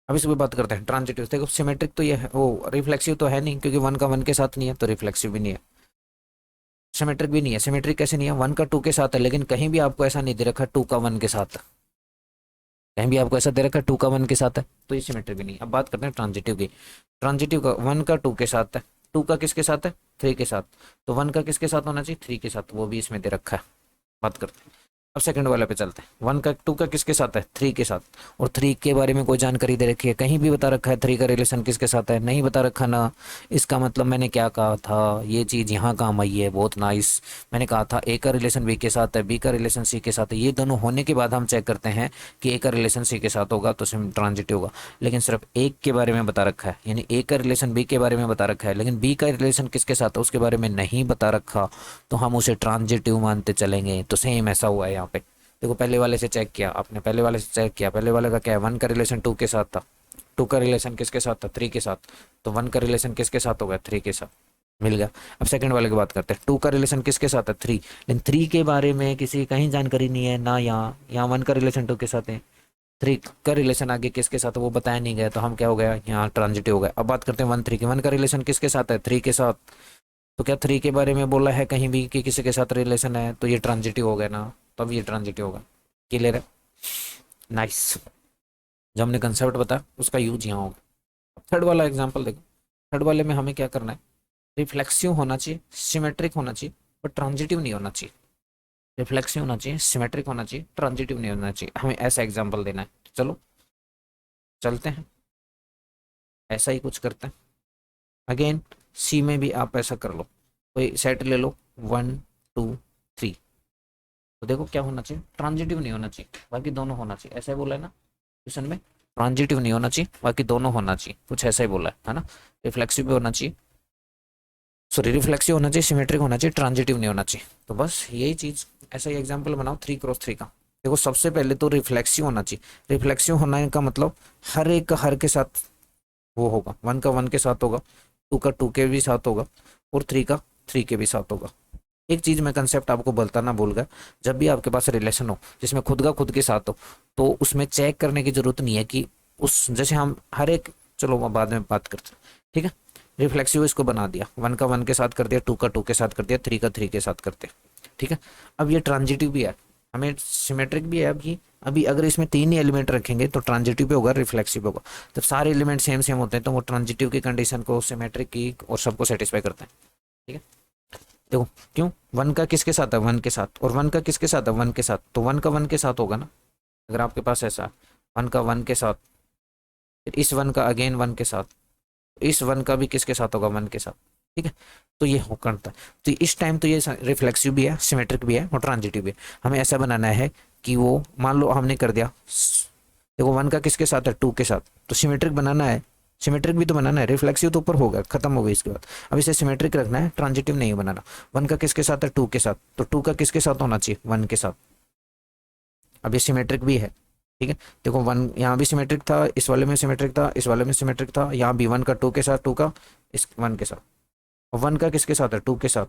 अब इस पे बात करते हैं ट्रांजिटिव। देखो सिमेट्रिक तो ये है, वो रिफ्लेक्सिव तो है नहीं क्योंकि 1 का 1 के साथ नहीं है, तो रिफ्लेक्सिव भी नहीं है, सिमेट्रिक भी नहीं है। सिमेट्रिक कैसे नहीं है, 1 का 2 के साथ है लेकिन कहीं भी आपको ऐसा नहीं दे रखा 2 का 1 के साथ, कहीं भी आपको ऐसा दे रखा 2 का 1 के साथ है, तो ये सिमेट्रिक भी नहीं। अब बात करते हैं ट्रांजिटिव की। ट्रांजिटिव का 1 का 2 के साथ है, 2 का किसके साथ है, 3 के साथ। तो 1 का किसके साथ होना चाहिए, 3 के साथ, वो भी इसमें दे रखा है। बात करते हैं अब सेकंड वाले पे चलते हैं। वन का टू का किसके साथ है, थ्री के साथ। और थ्री के बारे में कोई जानकारी दे रखी है, कहीं भी बता रखा है थ्री का रिलेशन किसके साथ है, नहीं बता रखा ना। इसका मतलब मैंने क्या कहा था, ये चीज़ यहाँ काम आई है, बहुत नाइस। मैंने कहा था ए का रिलेशन बी के साथ है, बी का रिलेशन सी के साथ है, ये दोनों होने के बाद हम चेक करते हैं कि ए का रिलेशन सी के साथ होगा तो सिम ट्रांजिटिव होगा। लेकिन सिर्फ एक के बारे में बता रखा है, यानी ए का रिलेशन बी के बारे में बता रखा है, लेकिन बी का रिलेशन किसके साथ है उसके बारे में नहीं बता रखा, तो हम उसे ट्रांजिटिव मानते चलेंगे। तो सेम ऐसा हुआ है यहाँ पे। देखो पहले वाले से चेक किया आपने, पहले वाले से चेक किया, पहले वाले का क्या है, वन का रिलेशन टू के साथ था, टू का रिलेशन किसके साथ था, थ्री के साथ, तो वन का रिलेशन किसके साथ हो गया, थ्री के साथ, मिल गया। अब सेकंड वाले की बात करते हैं, टू का रिलेशन किसके साथ है, थ्री, लेकिन थ्री के बारे में किसी कहीं जानकारी नहीं है ना, यहाँ वन का रिलेशन टू के साथ है, थ्री का रिलेशन आगे किसके साथ है वो बताया नहीं गया, तो हम क्या हो गया, यहाँ ट्रांजिटिव हो गया। अब बात करते हैं वन थ्री की, वन का रिलेशन किसके साथ है, थ्री के साथ, तो क्या थ्री के बारे में बोला है कहीं भी कि किसी के साथ रिलेशन है, तो ये ट्रांजिटिव हो गया ना, तब ये ट्रांजिटिव होगा। क्लियर है, नाइस। जो हमने कंसेप्ट बताया उसका यूज यहाँ होगा। थर्ड वाला एग्जांपल देखो, थर्ड वाले में हमें क्या करना है, रिफ्लेक्सिव होना चाहिए, सिमेट्रिक होना चाहिए, पर ट्रांजिटिव नहीं होना चाहिए। रिफ्लेक्सिव होना चाहिए, सिमेट्रिक होना चाहिए, ट्रांजिटिव नहीं होना चाहिए, हमें ऐसा एग्जाम्पल देना है। चलो चलते हैं, ऐसा ही कुछ करते हैं। अगेन सी में भी आप ऐसा कर लो, कोई सेट ले लो, वन टू थ्री, तो देखो क्या होना चाहिए, ट्रांजिटिव नहीं होना चाहिए, बाकी दोनों होना चाहिए, ऐसा ही बोला है ना क्वेश्चन में, ट्रांजिटिव नहीं होना चाहिए बाकी दोनों होना चाहिए, कुछ ऐसा ही बोला है ना। रिफ्लेक्सिव भी होना चाहिए, सॉरी रिफ्लेक्सिव होना चाहिए, सिमेट्रिक होना चाहिए, ट्रांजिटिव नहीं होना चाहिए। तो बस यही चीज़, ऐसा ही एग्जाम्पल बनाओ 3x3 का। देखो सबसे पहले तो रिफ्लेक्सिव होना चाहिए, रिफ्लेक्सिव होने का मतलब हर एक का हर के साथ वो होगा, वन का वन के साथ होगा, टू का टू के भी साथ होगा, और थ्री का थ्री के भी साथ होगा। एक चीज़ मैं कंसेप्ट आपको बताना भूल गया, जब भी आपके पास रिलेशन हो जिसमें खुद का खुद के साथ हो, तो उसमें चेक करने की जरूरत नहीं है कि उस, जैसे हम हर एक, चलो बाद में बात करते हैं, ठीक है। रिफ्लेक्सिव इसको बना दिया, वन का वन के साथ कर दिया, टू का टू के साथ कर दिया, थ्री का थ्री के साथ करते, ठीक है। अब ये ट्रांजिटिव भी है, हमें सिमेट्रिक भी है। अभी अगर इसमें तीन ही एलिमेंट रखेंगे तो ट्रांजिटिव भी होगा, रिफ्लेक्सिव होगा। जब सारे एलिमेंट सेम सेम होते हैं तो वो ट्रांजिटिव की कंडीशन को, सिमेट्रिक की और सबको सेटिस्फाई करते हैं, ठीक है। देखो क्यों, वन का किसके साथ है, वन के साथ, और वन का किसके साथ है, वन के साथ, तो वन का वन के साथ होगा ना। अगर आपके पास ऐसा वन का वन के साथ, फिर इस वन का अगेन वन के साथ, इस वन का भी किसके साथ होगा, वन के साथ, ठीक है। तो ये हो करता है, तो इस टाइम तो ये रिफ्लेक्सिव भी है, सिमेट्रिक भी है और ट्रांजिटिव भी है। हमें ऐसा बनाना है कि वो, मान लो हमने कर दिया, देखो वन का किसके साथ है, टू के साथ, तो सिमेट्रिक बनाना है, सिमेट्रिक भी तो बनाना है, रिफ्लेक्सिव तो ऊपर होगा, खत्म हो गई इसके बाद। अब इसे सिमेट्रिक रखना है, ट्रांजिटिव नहीं बनाना। वन का किसके साथ है, टू के साथ, तो टू का किसके साथ होना चाहिए, वन के साथ। अब ये सिमेट्रिक भी है, ठीक है। देखो वन यहाँ भी सिमेट्रिक था, इस वाले में सिमेट्रिक था, इस वाले में सिमेट्रिक था, यहाँ भी वन का टू के साथ, टू का इस वन के साथ, और वन का किसके साथ है, टू के साथ।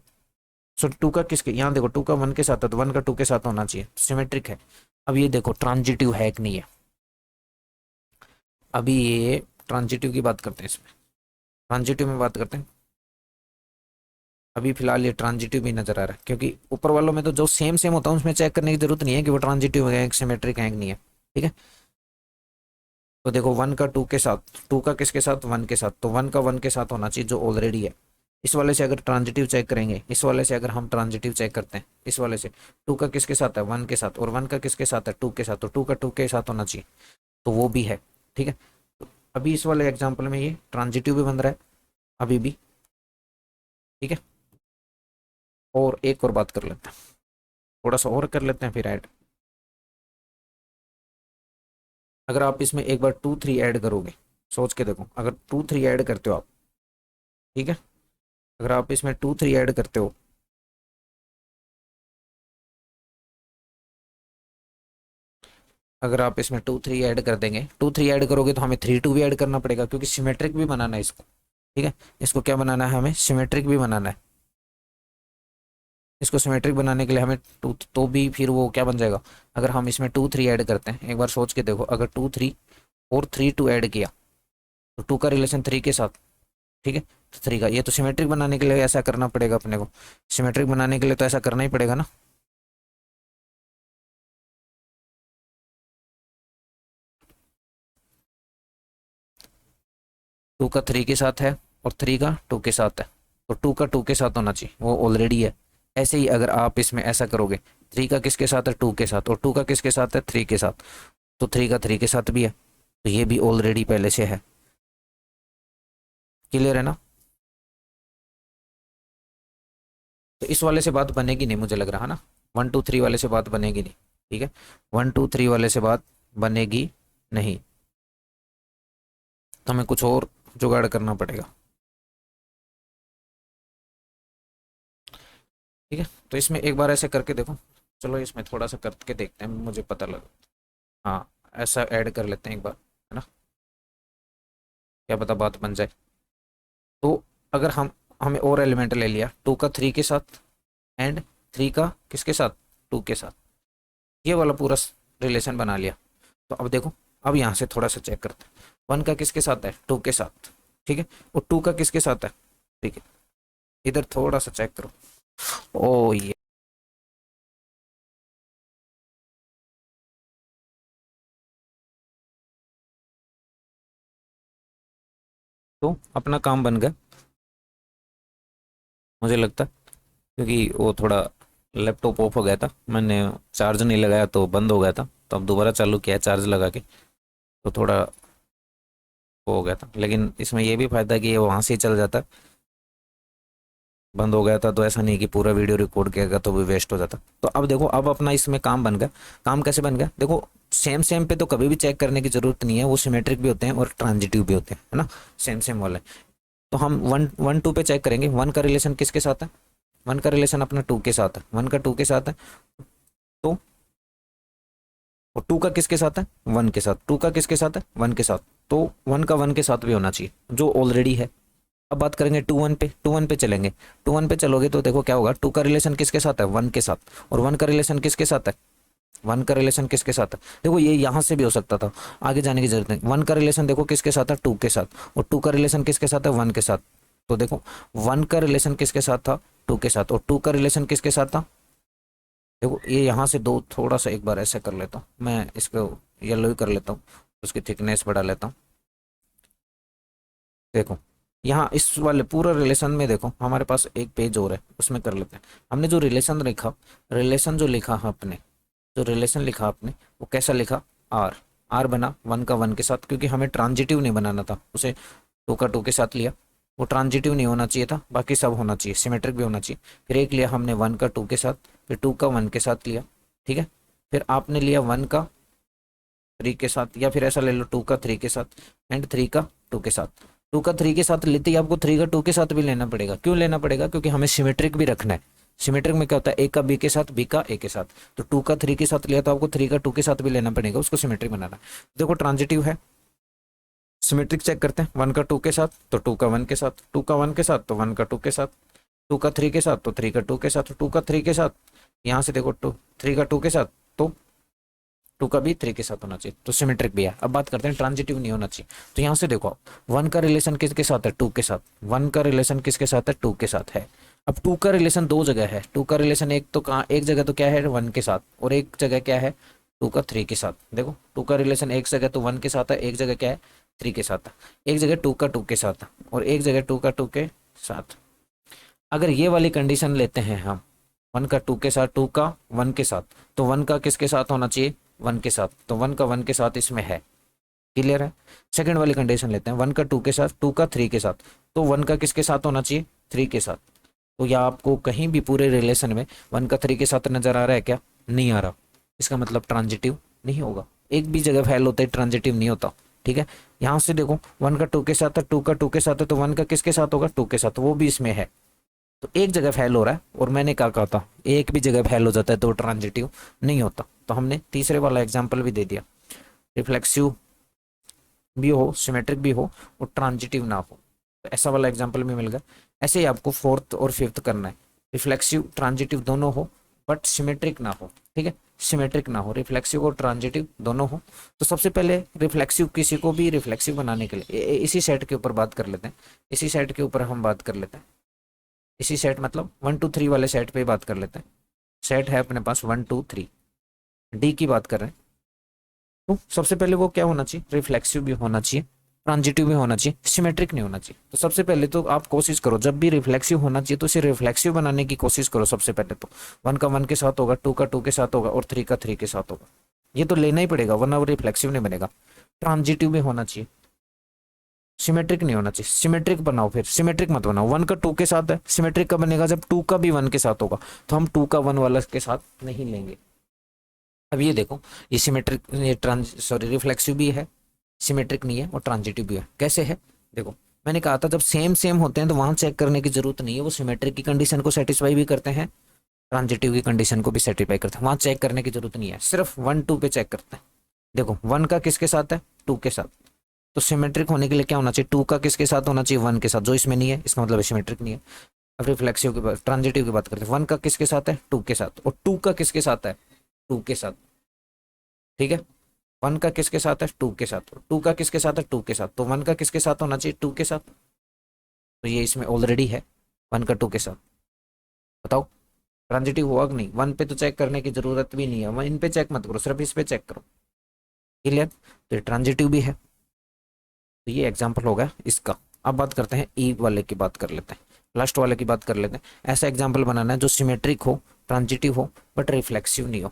सो टू का किसके, यहाँ देखो टू का वन के साथ है तो वन का टू के साथ होना चाहिए, सिमेट्रिक है। अब ये देखो ट्रांजिटिव है कि नहीं है, अभी ये ट्रांजिटिव की बात करते हैं, इसमें ट्रांजिटिव में बात करते हैं। अभी फिलहाल ये ट्रांजिटिव भी नजर आ रहा है, क्योंकि ऊपर वालों में तो जो सेम सेम होता है उसमें चेक करने की जरूरत नहीं है कि वो ट्रांजिटिव है, सिमेट्रिक है कि नहीं है, ठीक है। तो देखो वन का टू के साथ, टू का किसके साथ, वन के साथ, तो वन का वन के साथ होना चाहिए जो ऑलरेडी है। इस वाले से अगर ट्रांजिटिव चेक करेंगे, इस वाले से अगर हम ट्रांजिटिव चेक करते हैं, इस वाले से टू का किसके साथ है, वन के साथ, और वन का किसके साथ है, टू के साथ, तो टू का टू के साथ होना चाहिए, तो वो भी है, ठीक है। तो अभी इस वाले एग्जाम्पल में ये ट्रांजिटिव भी बन रहा है अभी भी, ठीक है। और एक और बात कर लेते हैं, थोड़ा सा और कर लेते हैं फिर ऐड। अगर आप इसमें एक बार टू थ्री ऐड करोगे, सोच के देखो, अगर टू थ्री ऐड करते हो आप, ठीक है, अगर आप इसमें टू थ्री ऐड करते हो, अगर आप इसमें टू थ्री ऐड कर देंगे, टू थ्री ऐड करोगे तो हमें थ्री टू भी ऐड करना पड़ेगा, क्योंकि सिमेट्रिक भी बनाना है इसको, ठीक है। इसको क्या बनाना है, हमें सिमेट्रिक भी बनाना है। इसको सिमेट्रिक बनाने के लिए हमें टू, तो भी फिर वो क्या बन जाएगा, अगर हम इसमें टू थ्री ऐड करते हैं, एक बार सोच के देखो, अगर टू थ्री और थ्री टू ऐड किया, तो टू का रिलेशन थ्री के साथ, ठीक है, तो थ्री का, ये तो सिमेट्रिक बनाने के लिए ऐसा करना पड़ेगा अपने को, सिमेट्रिक बनाने के लिए तो ऐसा करना ही पड़ेगा ना। टू का थ्री के साथ है और थ्री का टू के साथ है, तो टू का टू के साथ होना चाहिए, वो ऑलरेडी है, ऐसे ही अगर आप इसमें ऐसा करोगे, 3 का किसके साथ है, 2 के साथ, और 2 का किसके साथ है, 3 के साथ, तो 3 का 3 के साथ भी है, तो ये भी ऑलरेडी पहले से है। क्लियर है ना? तो इस वाले से बात बनेगी नहीं मुझे लग रहा है ना, 1 2 3 वाले से बात बनेगी नहीं। ठीक है, 1 2 3 वाले से बात बनेगी नहीं, तो हमें कुछ और जुगाड़ करना पड़ेगा। ठीक है, तो इसमें एक बार ऐसे करके देखो। चलो इसमें थोड़ा सा करके देखते हैं, मुझे पता लगा। हाँ, ऐसा ऐड कर लेते हैं एक बार, है ना, क्या पता बात बन जाए। तो अगर हम हमें और एलिमेंट ले लिया, 2 का 3 के साथ एंड 3 का किसके साथ, 2 के साथ, ये वाला पूरा रिलेशन बना लिया। तो अब देखो, अब यहाँ से थोड़ा सा चेक करते हैं, 1 का किसके साथ है, 2 के साथ, ठीक है, और 2 का किसके साथ है, ठीक है, इधर थोड़ा सा चेक करो। ओ ये, तो अपना काम बन गया मुझे लगता है, क्योंकि वो थोड़ा लैपटॉप ऑफ हो गया था, मैंने चार्ज नहीं लगाया तो बंद हो गया था, तो अब दोबारा चालू किया है चार्ज लगा के, तो थोड़ा वो हो गया था। लेकिन इसमें ये भी फायदा है कि ये वहाँ से ही चल जाता, बंद हो गया था तो ऐसा नहीं कि पूरा वीडियो रिकॉर्ड किया गया तो भी वेस्ट हो जाता। तो अब देखो, अब अपना इसमें काम बन गया। काम कैसे बन गया, देखो, सेम सेम पे तो कभी भी चेक करने की जरूरत नहीं है, वो सिमेट्रिक भी होते हैं और ट्रांजिटिव भी होते हैं, है ना, सेम सेम वाले। तो हम 1 1 2 पे चेक करेंगे, 1 का रिलेशन किसके साथ है, 1 का रिलेशन अपना 2 के साथ है, 1 का 2 के साथ है, तो और 2 का किसके साथ है, 1 के साथ, 2 का किसके साथ है, 1 के साथ, तो 1 का 1 के साथ भी होना चाहिए, जो ऑलरेडी है। अब बात करेंगे 2 1 पे, 2 1 पे चलेंगे, 2 1 पे चलोगे तो देखो क्या होगा, 2 का रिलेशन किसके साथ है, 1 के साथ, और 1 का रिलेशन किसके साथ है, 1 का रिलेशन किसके साथ है, देखो ये यहाँ से भी हो सकता था, आगे जाने की जरूरत नहीं। 1 का रिलेशन देखो किसके साथ है, 2 के साथ, और 2 का रिलेशन किसके साथ है, 1 के साथ, तो देखो 1 का रिलेशन किसके साथ था, 2 के साथ, और 2 का रिलेशन किसके साथ था, देखो ये यहाँ से दो, थोड़ा सा एक बार ऐसे कर लेता हूँ मैं इसको, येलो ही कर लेता हूँ, उसकी थिकनेस बढ़ा लेता हूँ। देखो यहाँ इस वाले पूरा रिलेशन में देखो, हमारे पास एक पेज और है, उसमें कर लेते हैं। हमने जो रिलेशन लिखा, रिलेशन जो लिखा है अपने, जो रिलेशन लिखा आपने, वो कैसा लिखा, आर, आर बना 1 का 1 के साथ, क्योंकि हमें ट्रांजिटिव नहीं बनाना था उसे, 2 का 2 के साथ लिया, वो ट्रांजिटिव नहीं होना चाहिए था, बाकी सब होना चाहिए, सिमेट्रिक भी होना चाहिए। फिर एक लिया हमने 1 का 2 के साथ, फिर 2 का 1 के साथ लिया, ठीक है, फिर आपने लिया 1 का 3 के साथ, या फिर ऐसा ले लो 2 का 3 के साथ एंड 3 का 2 के साथ। 2 का 3 के साथ लेते ही आपको 3 का 2 के साथ भी लेना पड़ेगा, क्यों लेना पड़ेगा, क्योंकि हमें सिमेट्रिक भी रखना है। सिमेट्रिक में क्या होता है, ए का बी के साथ, बी का ए के साथ, तो 2 का 3 के साथ लिया तो आपको 3 का 2 के साथ भी लेना पड़ेगा, उसको सिमेट्रिक बनाना है। देखो ट्रांजिटिव है, सिमेट्रिक चेक करते हैं, 1 का 2 के साथ तो 2 का 1 के साथ, 2 का 1 के साथ तो 1 का 2 के साथ, 2 का 3 के साथ तो 3 का 2 के साथ, 2 का 3 के साथ, यहाँ से देखो 2 3 का 2 के साथ, तो 2 का भी 3 के साथ होना चाहिए, तो सिमेट्रिक भी है। अब बात करते हैं ट्रांजिटिव नहीं होना चाहिए, तो यहाँ से देखो आप, 1 का रिलेशन किसके साथ है, 2 के साथ, 1 का रिलेशन किसके साथ है, 2 के साथ है। अब 2 का रिलेशन दो जगह है, 2 का रिलेशन एक तो कहाँ, एक जगह तो क्या है 1 के साथ, और एक जगह क्या है 2 का 3 के साथ। देखो 2 का रिलेशन एक जगह तो 1 के साथ है, एक जगह क्या है 3 के साथ है, एक जगह 2 का 2 के साथ है, और एक जगह 2 का 2 के साथ। अगर ये वाली कंडीशन लेते हैं हम, 1 का 2 के साथ, 2 का 1 के साथ, तो 1 का किसके साथ होना चाहिए, 1 के साथ, तो 1 का 1 के साथ इसमें है। क्लियर है? सेकंड वाली कंडीशन लेते हैं, 1 का 2 के साथ, 2 का 3 के साथ, तो 1 का किसके साथ होना चाहिए, 3 के साथ। तो या आपको कहीं भी पूरे रिलेशन में 1 का 3 के साथ नजर आ रहा है क्या, नहीं आ रहा, इसका मतलब ट्रांजिटिव नहीं होगा। एक भी जगह फैल होता है, ट्रांजिटिव नहीं होता। ठीक है, यहाँ से देखो 1 का 2 के साथ है, 2 का 2 के साथ है, तो 1 का किसके साथ होगा, 2 के साथ, वो भी इसमें है। तो एक जगह फैल हो रहा है, और मैंने क्या कहा था, एक भी जगह फैल हो जाता है तो ट्रांजिटिव नहीं होता। तो हमने तीसरे वाला एग्जाम्पल भी दे दिया, रिफ्लेक्सिव भी हो, सिमेट्रिक भी हो, और ट्रांजिटिव ना हो, तो ऐसा वाला एग्जाम्पल भी मिल गया। ऐसे ही आपको फोर्थ और फिफ्थ करना है, रिफ्लेक्सिव ट्रांजिटिव दोनों हो बट सिमेट्रिक ना हो। ठीक है, सिमेट्रिक ना हो, रिफ्लेक्सिव और ट्रांजिटिव दोनों हो। तो सबसे पहले रिफ्लेक्सिव, किसी को भी रिफ्लेक्सिव बनाने के लिए इसी सेट के ऊपर बात कर लेते हैं, इसी सेट के ऊपर हम बात कर लेते हैं, इसी सेट मतलब 1 2 3 वाले सेट पे बात कर लेते हैं। सेट है अपने पास 1 2 3, डी की बात कर रहे हैं, तो सबसे पहले वो क्या होना चाहिए, रिफ्लेक्सिव भी होना चाहिए। ट्रांजिटिव भी होना चाहिए, सिमेट्रिक नहीं होना चाहिए। तो सबसे पहले तो आप कोशिश करो, जब भी रिफ्लेक्सिव होना चाहिए तो इसे रिफ्लेक्सिव बनाने की कोशिश करो। सबसे पहले तो 1 का 1 के साथ होगा, 2 का 2 के साथ होगा और 3 का 3 के साथ होगा। ये तो लेना ही पड़ेगा वरना वो रिफ्लेक्सिव नहीं बनेगा। ट्रांजिटिव भी होना चाहिए, सिमेट्रिक नहीं होना चाहिए। सिमेट्रिक बनाओ, फिर सिमेट्रिक मत बनाओ। 1 का 2 के साथ है, सिमेट्रिक कब बनेगा जब 2 का भी 1 के साथ होगा। तो हम 2 का 1 वाला के साथ नहीं लेंगे। अब ये देखो, ये सिमेट्रिक, ये रिफ्लेक्सिव भी है, सिमेट्रिक नहीं है और ट्रांजिटिव भी है। कैसे है देखो, मैंने कहा था जब सेम सेम होते हैं तो वहां चेक करने की जरूरत नहीं है, वो सिमेट्रिक की कंडीशन को सेटिस्फाई भी करते हैं, ट्रांजिटिव की कंडीशन को भी सेटिस्फाई करते हैं। वहां चेक करने की जरूरत नहीं है, सिर्फ 1 2 पे चेक करते हैं। देखो 1 का किसके साथ है, 2 के साथ। तो सिमेट्रिक होने के लिए क्या होना चाहिए, 2 का किसके साथ होना चाहिए, 1 के साथ। जो इसमें नहीं है इसका मतलब सिमेट्रिक नहीं है। अब रिफ्लेक्सिव की बात, ट्रांजिटिव की बात करते हैं। 1 का किसके साथ है, 2 के साथ, और 2 का किसके साथ है, 2 के साथ। ठीक है, 1 का किसके साथ है, 2 के साथ, 2 का किसके साथ है, 2 के साथ। तो 1 का किसके साथ होना चाहिए, 2 के साथ। तो ये इसमें ऑलरेडी है 1 का 2 के साथ। बताओ ट्रांजिटिव हुआ कि नहीं। 1 पे तो चेक करने की जरूरत भी नहीं है, इन पे चेक मत करो, सिर्फ इस पे चेक करो। क्लियर, तो ये ट्रांजिटिव भी है। तो ये एग्जाम्पल होगा इसका। अब बात करते हैं ई वाले की, बात कर लेते हैं, लास्ट वाले की बात कर लेते हैं। ऐसा एग्जाम्पल बनाना है जो सिमेट्रिक हो, ट्रांजिटिव हो, बट रिफ्लेक्सिव नहीं हो।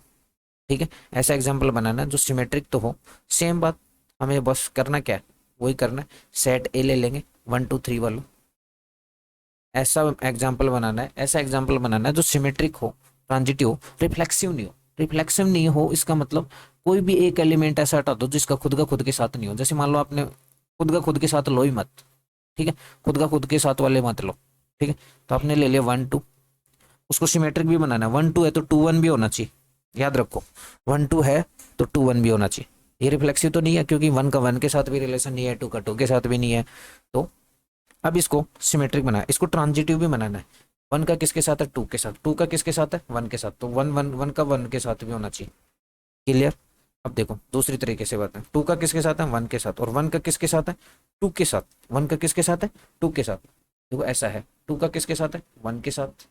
ठीक है, ऐसा एग्जाम्पल बनाना है जो सिमेट्रिक तो हो। सेम बात, हमें बस करना क्या है, वही करना है। सेट ए ले लेंगे 1 2 3 वालों। ऐसा एग्जाम्पल बनाना है, ऐसा एग्जाम्पल बनाना है जो सिमेट्रिक हो, ट्रांजिटिव हो, रिफ्लेक्सिव नहीं हो। रिफ्लेक्सिव नहीं हो इसका मतलब कोई भी एक एलिमेंट ऐसा हटा दो जिसका खुद का खुद के साथ नहीं हो। जैसे मान लो आपने खुद का खुद के साथ लो ही मत, ठीक है, खुद का खुद के साथ वाले मत लो। ठीक है, तो आपने ले लिया 1 2, उसको सिमेट्रिक भी बनाना है। 1 2 है तो 2 1 भी होना चाहिए, याद रखो। 1 2 है तो 2 1 भी होना चाहिए। ये रिफ्लेक्सिव तो नहीं है क्योंकि 1 का 1 के साथ भी रिलेशन नहीं है, 2 का 2 के साथ भी नहीं है। तो अब इसको सिमेट्रिक बनाना है, इसको ट्रांजिटिव भी बनाना है। 1 का किसके साथ है, 2 के साथ, 2 का किसके साथ है, 1 के साथ। तो 1 1 1 का 1 के साथ भी होना चाहिए। क्लियर। अब देखो दूसरी तरीके से बात है, 2 का किसके साथ है, 1 के साथ, और 1 का किसके साथ है, 2 के साथ। 1 का किसके साथ है, 2 के साथ। देखो ऐसा है, 2 का किसके साथ है, 1 के साथ,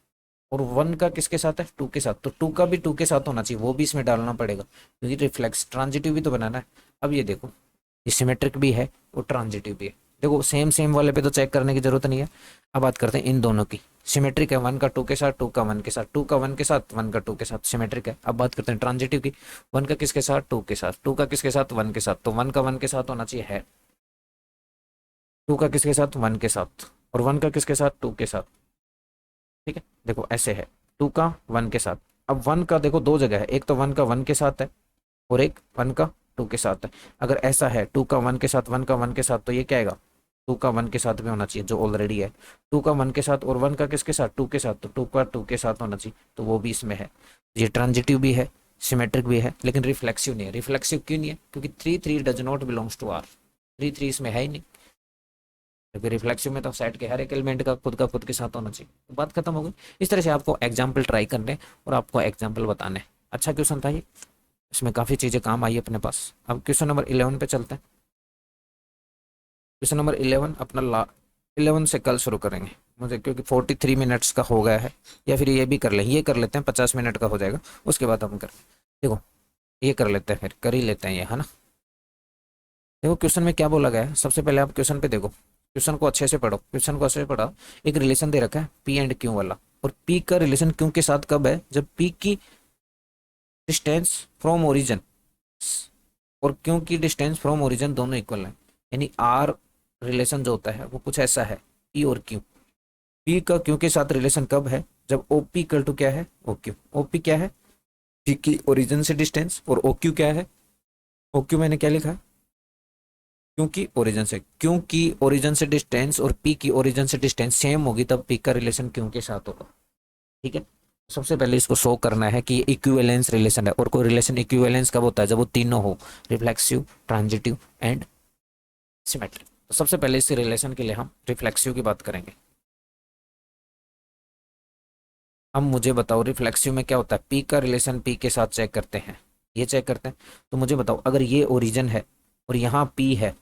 और 1 का किसके साथ है, 2 के साथ। तो 2 का भी 2 के साथ होना चाहिए, वो भी इसमें डालना पड़ेगा क्योंकि रिफ्लेक्स ट्रांजिटिव भी तो बनाना है। अब ये देखो, ये सिमेट्रिक भी है और ट्रांजिटिव भी है। देखो सेम सेम वाले पे तो चेक करने की जरूरत नहीं है। अब बात करते हैं इन दोनों की। सिमेट्रिक है 1 का 2 के साथ, 2 का 1 के साथ, 2 का 1 के साथ, 1 का 2 के साथ, सिमेट्रिक है। अब बात करते हैं ट्रांजिटिव की। 1 का किसके साथ, 2 के साथ, 2 का किसके साथ, 1 के साथ। तो 1 का 1 के साथ होना चाहिए है, 2 का किसके साथ, 1 के साथ, और 1 का किसके साथ, 2 के साथ। ठीक है, देखो ऐसे है, 2 का 1 के साथ। अब 1 का देखो दो जगह है, एक तो 1 का 1 के साथ है और एक 1 का 2 के साथ है। अगर ऐसा है 2 का 1 के साथ, 1 का 1 के साथ, तो ये क्या आएगा, 2 का 1 के साथ भी होना चाहिए जो ऑलरेडी है। 2 का 1 के साथ और 1 का किसके साथ, 2 के साथ, तो 2 का 2 के साथ होना चाहिए, तो वो भी इसमें है। ये ट्रांजिटिव भी है, सिमेट्रिक भी है, लेकिन रिफ्लेक्सिव नहीं है। रिफ्लेक्सिव क्यों नहीं है, क्योंकि 3 3 does not belongs to R. 3 3 इसमें है ही नहीं, क्योंकि रिफ्लेक्सिव में तो सेट के हर एक एलिमेंट का खुद के साथ होना चाहिए। तो बात खत्म हो गई। इस तरह से आपको एग्जाम्पल ट्राई करने और आपको एग्जाम्पल बताने। अच्छा क्वेश्चन था ये, इसमें काफ़ी चीज़ें काम आई अपने पास। अब क्वेश्चन नंबर 11 पे चलते हैं। क्वेश्चन नंबर 11 अपना 11 से कल शुरू करेंगे मुझे, क्योंकि 43 मिनट्स का हो गया है। या फिर ये भी कर लें, ये कर लेते हैं, 50 मिनट का हो जाएगा, उसके बाद हम कर, देखो ये कर लेते हैं, फिर कर ही लेते हैं ये, है ना। देखो क्वेश्चन में क्या बोला गया है, सबसे पहले आप क्वेश्चन पे देखो, क्वेश्चन को अच्छे से पढ़ो, क्वेश्चन को अच्छे से पढ़ा। एक रिलेशन दे रखा है पी एंड क्यू वाला, और पी का रिलेशन क्यू के साथ कब है, जब पी की डिस्टेंस फ्रॉम ओरिजिन और क्यू की डिस्टेंस फ्रॉम ओरिजिन दोनों इक्वल है। यानी आर रिलेशन जो होता है वो कुछ ऐसा है, पी और क्यू। पी का क्यू के साथ रिलेशन कब है, जब ओ पी इक्वल टू क्या है, ओ क्यू। ओ पी क्या है, पी की ओरिजिन से डिस्टेंस, और ओ क्यू क्या है, ओ क्यू मैंने क्या लिखा है, क्योंकि ओरिजिन से, क्योंकि ओरिजिन से डिस्टेंस और पी की ओरिजिन से डिस्टेंस सेम होगी तब पी का रिलेशन क्यों के साथ होगा। ठीक है, सबसे पहले इसको शो करना है कि इक्विवेलेंस रिलेशन है, और कोई रिलेशन इक्विवेलेंस कब होता है, जब वो तीनों हो, रिफ्लेक्सिव, ट्रांजिटिव एंड सिमेट्रिक। तो सबसे पहले इस रिलेशन के लिए हम रिफ्लेक्सिव की बात करेंगे। अब मुझे बताओ रिफ्लेक्सिव में क्या होता है, पी का रिलेशन पी के साथ चेक करते हैं, ये चेक करते हैं। तो मुझे बताओ अगर ये ओरिजिन है और यहाँ पी है,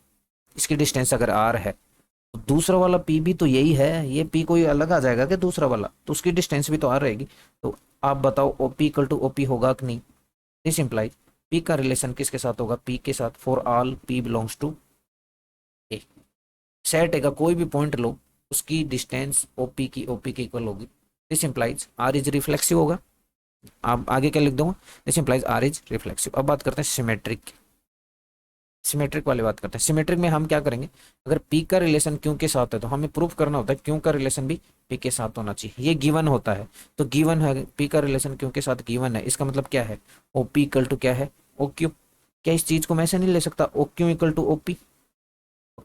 इसकी डिस्टेंस अगर आर है, तो दूसरा वाला पी भी तो यही है, ये पी कोई अलग आ जाएगा क्या दूसरा वाला, तो उसकी डिस्टेंस भी तो आर रहेगी। तो आप बताओ O P equal to O P होगा कि नहीं। दिस इम्प्लाई पी का रिलेशन किसके साथ होगा, पी के साथ, for all P belongs to A. Set A का कोई भी पॉइंट लो, उसकी डिस्टेंस ओपी की इक्वल होगी। This implies R is reflexive होगा। आप आगे क्या लिख दूंगा, this implies R is reflexive. अब बात करते हैं सिमेट्रिक, सिमेट्रिक वाली बात करते हैं। सिमेट्रिक में हम क्या करेंगे, अगर पी का रिलेशन क्यू के साथ है तो हमें प्रूफ करना होता है क्यू का रिलेशन भी पी के साथ होना चाहिए। ये गिवन होता है, तो गिवन है पी का रिलेशन क्यू के साथ गिवन है, इसका मतलब क्या है, ओ पी इक्वल टू क्या है, ओ क्यू। क्या इस चीज को मैं ऐसे नहीं ले सकता, O Q equal to O P,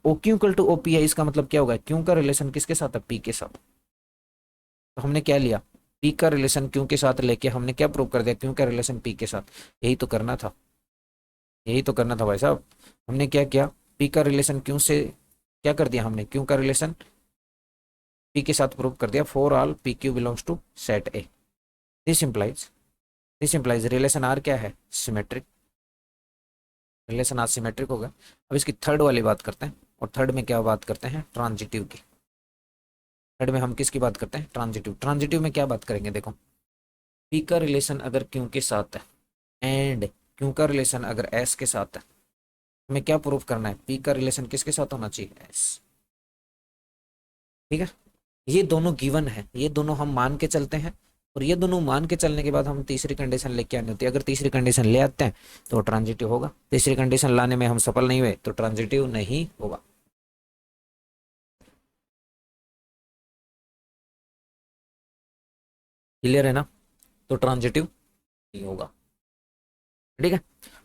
O Q equal to O P है, इसका मतलब क्या होगा, क्यू का रिलेशन किसके साथ है, पी के साथ। तो हमने क्या लिया, पी का रिलेशन क्यू के साथ लेके हमने क्या प्रूव कर दिया, क्यू का रिलेशन पी के साथ। यही तो करना था, यही तो करना था भाई साहब। हमने क्या किया, पी का रिलेशन क्यू से क्या कर दिया हमने, क्यू का रिलेशन पी के साथ प्रूव कर दिया, for all P Q belongs to set A. This implies, this implies relation R क्या है, सिमेट्रिक, रिलेशन आर सिमेट्रिक होगा। अब इसकी थर्ड वाली बात करते हैं, और थर्ड में क्या बात करते हैं, ट्रांजिटिव की। थर्ड में हम किसकी बात करते हैं, ट्रांजिटिव। ट्रांजिटिव में क्या बात करेंगे, देखो पी का रिलेशन अगर क्यू के साथ है एंड क्यू का रिलेशन अगर एस के साथ है, हमें क्या प्रूफ करना है, पी का रिलेशन किसके साथ होना चाहिए, एस। ठीक है, ये दोनों गिवन है, ये दोनों हम मान के चलते हैं, और ये दोनों मान के चलने के बाद हम तीसरी कंडीशन लेके आनी होती है। अगर तीसरी कंडीशन ले आते हैं तो ट्रांजिटिव होगा, तीसरी कंडीशन लाने में हम सफल नहीं हुए तो ट्रांजिटिव नहीं होगा। क्लियर है ना, तो ट्रांजिटिव नहीं होगा। ठीक है,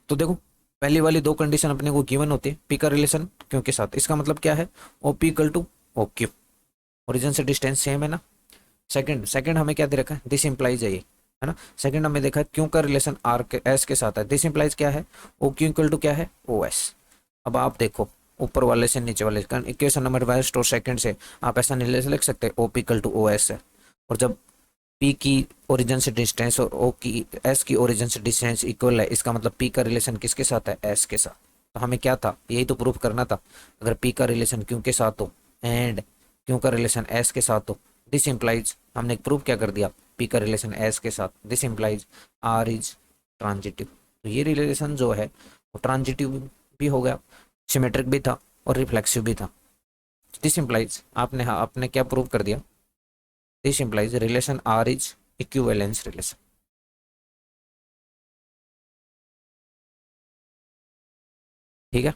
तो देखो पहली वाली दो कंडीशन अपने को गिवन होती है, पी का रिलेशन क्यू के साथ, इसका मतलब क्या है, O P equal to O Q, origin से डिस्टेंस सेम है ना। सेकंड, सेकंड हमें क्या दे रखा है, दिस इंप्लाइज है ना। सेकंड हमें देखा है क्यू का रिलेशन आर के एस के साथ है, दिस इंप्लाइज क्या है, ओ क्यू इक्वल टू क्या है, ओ एस। अब आप देखो ऊपर वाले से नीचे वाले इक्वेशन नंबर फर्स्ट और सेकंड से आप ऐसा नहीं लिख सकते, O P equal to O S है, और जब पी की ओरिजिन से डिस्टेंस और ओ की एस की ओरिजिन से डिस्टेंस इक्वल है, इसका मतलब पी का रिलेशन किसके साथ है, एस के साथ। तो हमें क्या था, यही तो प्रूफ करना था, अगर पी का रिलेशन क्यू के साथ हो एंड क्यू का रिलेशन एस के साथ हो, दिस इंप्लाइज, हमने प्रूफ क्या कर दिया, पी का रिलेशन एस के साथ, this implies R is transitive. तो ये रिलेशन जो है वो ट्रांजिटिव भी हो गया, सिमेट्रिक भी था और रिफ्लेक्सिव भी था। दिस इंप्लाइज आपने, हाँ आपने क्या प्रूव कर दिया, this implies relation R is equivalence relation. ठीक है,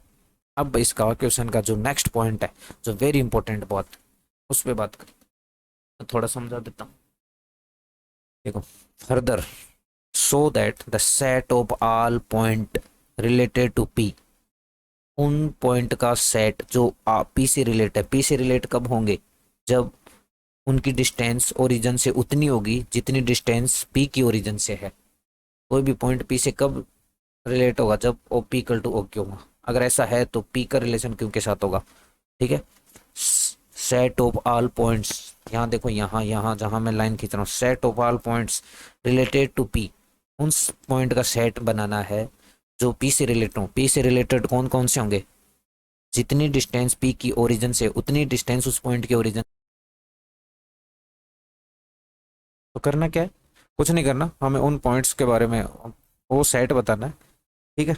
अब इसका क्वेश्चन का जो नेक्स्ट पॉइंट है, जो वेरी इंपॉर्टेंट बात, उस पर बात करें, तो थोड़ा समझा देता हूँ। देखो further, so that the set of all point related to P, उन पॉइंट का सेट जो पी से रिलेट है, पी से रिलेट कब होंगे, जब उनकी डिस्टेंस ओरिजिन से उतनी होगी जितनी डिस्टेंस पी की ओरिजिन से है। कोई भी पॉइंट पी से कब रिलेट होगा, जब O P equal to O Q होगा। अगर ऐसा है तो पी का रिलेशन क्यू के साथ होगा। ठीक है, सेट ऑफ ऑल पॉइंट्स, यहाँ देखो, यहाँ यहाँ जहाँ मैं लाइन खींच रहा हूँ, set of all points related to P, उन पॉइंट का सेट बनाना है जो पी से रिलेटेड हो। पी से रिलेटेड कौन कौन से होंगे, जितनी डिस्टेंस पी की ओरिजिन से उतनी डिस्टेंस उस पॉइंट की ओरिजिन। तो करना क्या है, कुछ नहीं करना, हमें उन पॉइंट्स के बारे में वो सेट बताना है। ठीक है,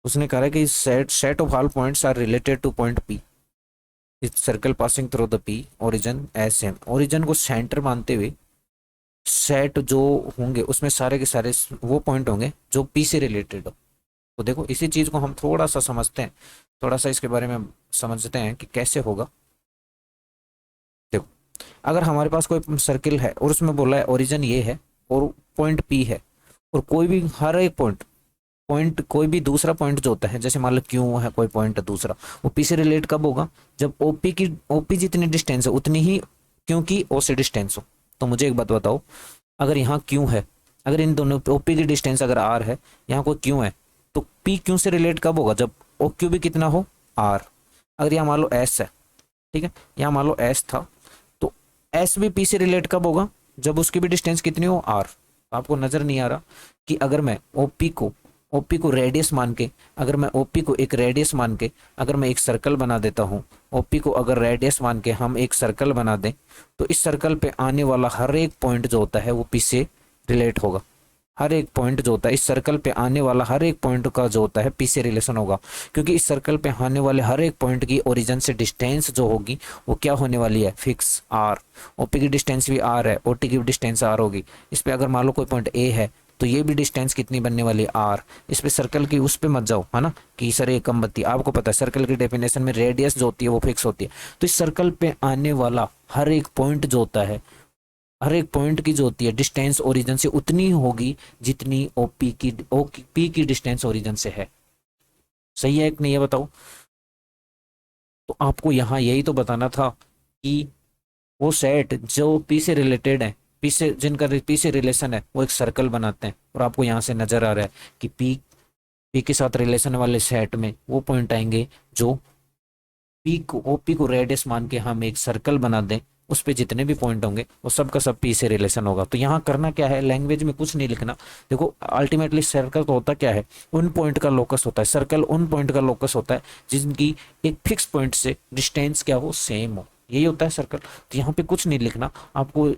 उसने कहा है कि set set of all points are related to point P, is circle passing through the P origin as same. Origin को सेंटर मानते हुए सेट जो होंगे उसमें सारे के सारे वो पॉइंट होंगे जो पी से रिलेटेड हो। तो देखो इसी चीज को हम थोड़ा सा समझते हैं, थोड़ा सा इसके बारे में समझते हैं कि कैसे होगा। देखो अगर हमारे पास कोई सर्किल है और उसमें बोला है ओरिजिन ये है और पॉइंट पी है, और कोई भी हर एक पॉइंट, पॉइंट कोई भी दूसरा पॉइंट जो होता है, जैसे मान लो क्यू है कोई पॉइंट दूसरा, वो पी से रिलेट कब होगा, जब ओपी की, ओपी जितनी डिस्टेंस है उतनी ही क्यू की ओ से डिस्टेंस हो। तो मुझे एक बात बताओ, अगर यहाँ क्यू है, अगर इन दोनों ओपी की डिस्टेंस अगर आर है, यहाँ कोई क्यू है, तो पी क्यू से रिलेट कब होगा, जब ओ क्यू भी कितना हो, आर। अगर यहाँ मान लो एस है, ठीक है, यहाँ मान लो एस था, तो एस भी पी से रिलेट कब होगा, जब उसकी भी डिस्टेंस कितनी हो, आर। आपको नजर नहीं आ रहा कि अगर मैं ओपी को रेडियस मान के, अगर मैं ओपी को एक रेडियस मान के अगर मैं एक सर्कल बना देता हूँ, ओपी को अगर रेडियस मान के हम एक सर्कल बना दें, तो इस सर्कल पे आने वाला हर एक पॉइंट जो होता है वो पी से रिलेट होगा। हर एक पॉइंट जो होता है, इस सर्कल पे आने वाला हर एक पॉइंट का जो होता है पी से रिलेशन होगा, क्योंकि इस सर्कल पे आने वाले हर एक पॉइंट की ओरिजिन से डिस्टेंस जो होगी वो क्या होने वाली है, फिक्स आर। ओपी की डिस्टेंस भी आर है, ओटी की डिस्टेंस आर होगी। इस पे अगर मान लो कोई पॉइंट ए है तो ये भी डिस्टेंस कितनी बनने वाली है, आर। इस पे सर्कल की उस पे मत जाओ, है ना, कि सर एक कम बत्ती, आपको पता है सर्कल की डेफिनेशन में रेडियस जो होती है वो फिक्स होती है। तो इस सर्कल पे आने वाला हर एक पॉइंट जो होता है, हर एक पॉइंट की जो होती है डिस्टेंस ओरिजिन से उतनी होगी जितनी ओपी की डिस्टेंस ओरिजिन से है। सही है कि नहीं, ये बताओ। तो आपको यहाँ यही तो बताना था कि वो सेट जो पी से रिलेटेड है, पी से जिनका पी से रिलेशन है, वो एक सर्कल बनाते हैं। और आपको यहाँ से नजर आ रहा है कि पी पी के साथ रिलेशन वाले सेट में वो पॉइंट आएंगे जो पी को ओपी को रेडियस मान के हम एक सर्कल बना दें, उस पे जितने भी पॉइंट होंगे वो सब का सब पी से रिलेशन होगा। तो यहाँ करना क्या है, लैंग्वेज में कुछ नहीं लिखना। देखो अल्टीमेटली सर्कल तो होता क्या है, उन पॉइंट का लोकस होता है। सर्कल उन पॉइंट का लोकस होता है जिनकी एक फिक्स पॉइंट से डिस्टेंस क्या हो, सेम हो, यही होता है सर्कल। तो यहाँ पे कुछ नहीं लिखना आपको।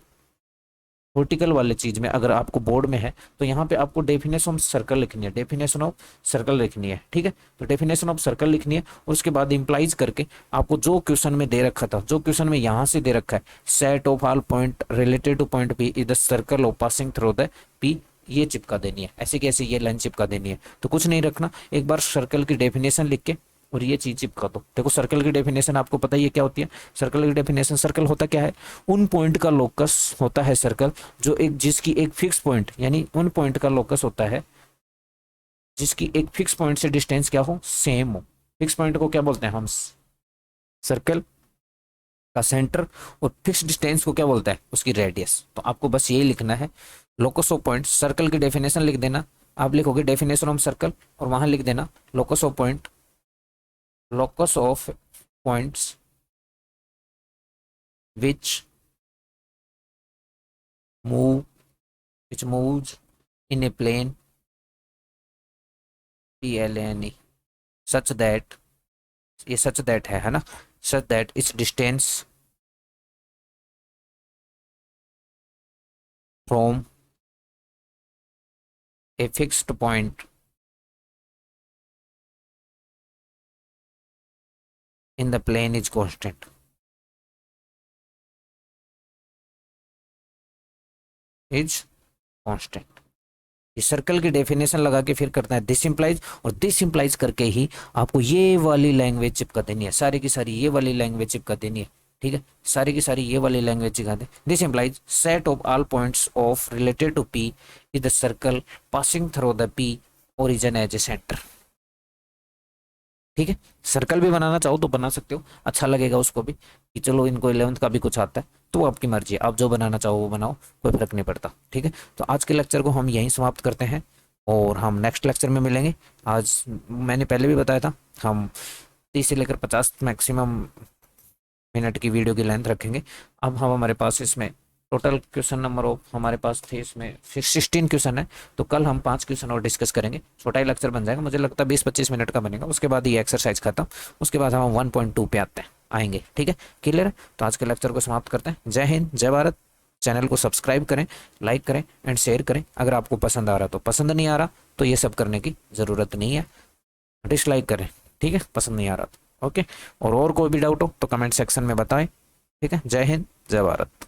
वर्टिकल वाले चीज में अगर आपको बोर्ड में है तो यहाँ पे आपको डेफिनेशन ऑफ सर्कल लिखनी है, डेफिनेशन ऑफ सर्कल लिखनी है, ठीक है। तो डेफिनेशन ऑफ सर्कल लिखनी है और उसके बाद इंप्लाइज करके आपको जो क्वेश्चन में दे रखा था, जो क्वेश्चन में यहाँ से दे रखा है, set of all point related to point P is the circle of passing through the P, ये चिपका देनी है, ऐसे कैसे ये लाइन चिपका देनी है। तो कुछ नहीं रखना, एक बार सर्कल की डेफिनेशन लिख के और ये चीज चिपका दो। देखो सर्कल की डेफिनेशन आपको पता ही है क्या होती है। सर्कल की डेफिनेशन, सर्कल होता क्या है, उन पॉइंट का लोकस होता है सर्कल जो एक जिसकी एक फिक्स पॉइंट, यानी उन पॉइंट का लोकस होता है जिसकी एक फिक्स पॉइंट से डिस्टेंस क्या हो, सेम हो। फिक्स पॉइंट को क्या बोलते हैं हम, सर्कल का सेंटर, और फिक्स डिस्टेंस को क्या बोलता है, उसकी रेडियस। तो आपको बस यही लिखना है, लोकस ऑफ पॉइंट, सर्कल की डेफिनेशन लिख देना। आप लिखोगे डेफिनेशन ऑफ सर्कल और वहां लिख देना locus of point, locus of points which move which moves in a plane plane such that, ये such that है ना, such that its distance from a fixed point in the plane is constant, is constant। इस circle की definition लगा के फिर करता है दिस इंप्लाइज, और दिस इंप्लाइज करके ही आपको ये वाली लैंग्वेज चिपका देनी है, सारी की सारी ये वाली लैंग्वेज चिपका देनी है, ठीक है। सारी की सारी ये वाली लैंग्वेज चिपका दे, this implies set of all points of related to P is the circle passing through the P origin as a centre, ठीक है। सर्कल भी बनाना चाहो तो बना सकते हो, अच्छा लगेगा उसको भी कि चलो इनको 11th का भी कुछ आता है, तो आपकी मर्जी है, आप जो बनाना चाहो वो बनाओ, कोई फर्क नहीं पड़ता, ठीक है। तो आज के लेक्चर को हम यहीं समाप्त करते हैं और हम नेक्स्ट लेक्चर में मिलेंगे। आज मैंने पहले भी बताया था हम 30 से लेकर 50 मैक्सिमम मिनट की वीडियो की लेंथ रखेंगे। अब हम हमारे पास इसमें टोटल क्वेश्चन नंबर ऑफ हमारे पास थे इसमें 16 क्वेश्चन है, तो कल हम 5 क्वेश्चन और डिस्कस करेंगे। छोटा ही लेक्चर बन जाएगा, मुझे लगता है 20-25 मिनट का बनेगा। उसके बाद ये एक्सरसाइज खत्म, उसके बाद हम 1.2 पे आएंगे, ठीक है, क्लियर है। तो आज के लेक्चर को समाप्त करते हैं। जय हिंद, जय भारत। चैनल को सब्सक्राइब करें, लाइक करें एंड शेयर करें। अगर आपको पसंद आ रहा तो पसंद नहीं आ रहा तो ये सब करने की ज़रूरत नहीं है, डिसलाइक करें, ठीक है, पसंद नहीं आ रहा तो ओके। और कोई भी डाउट हो तो कमेंट सेक्शन में बताएं, ठीक है। जय हिंद, जय भारत।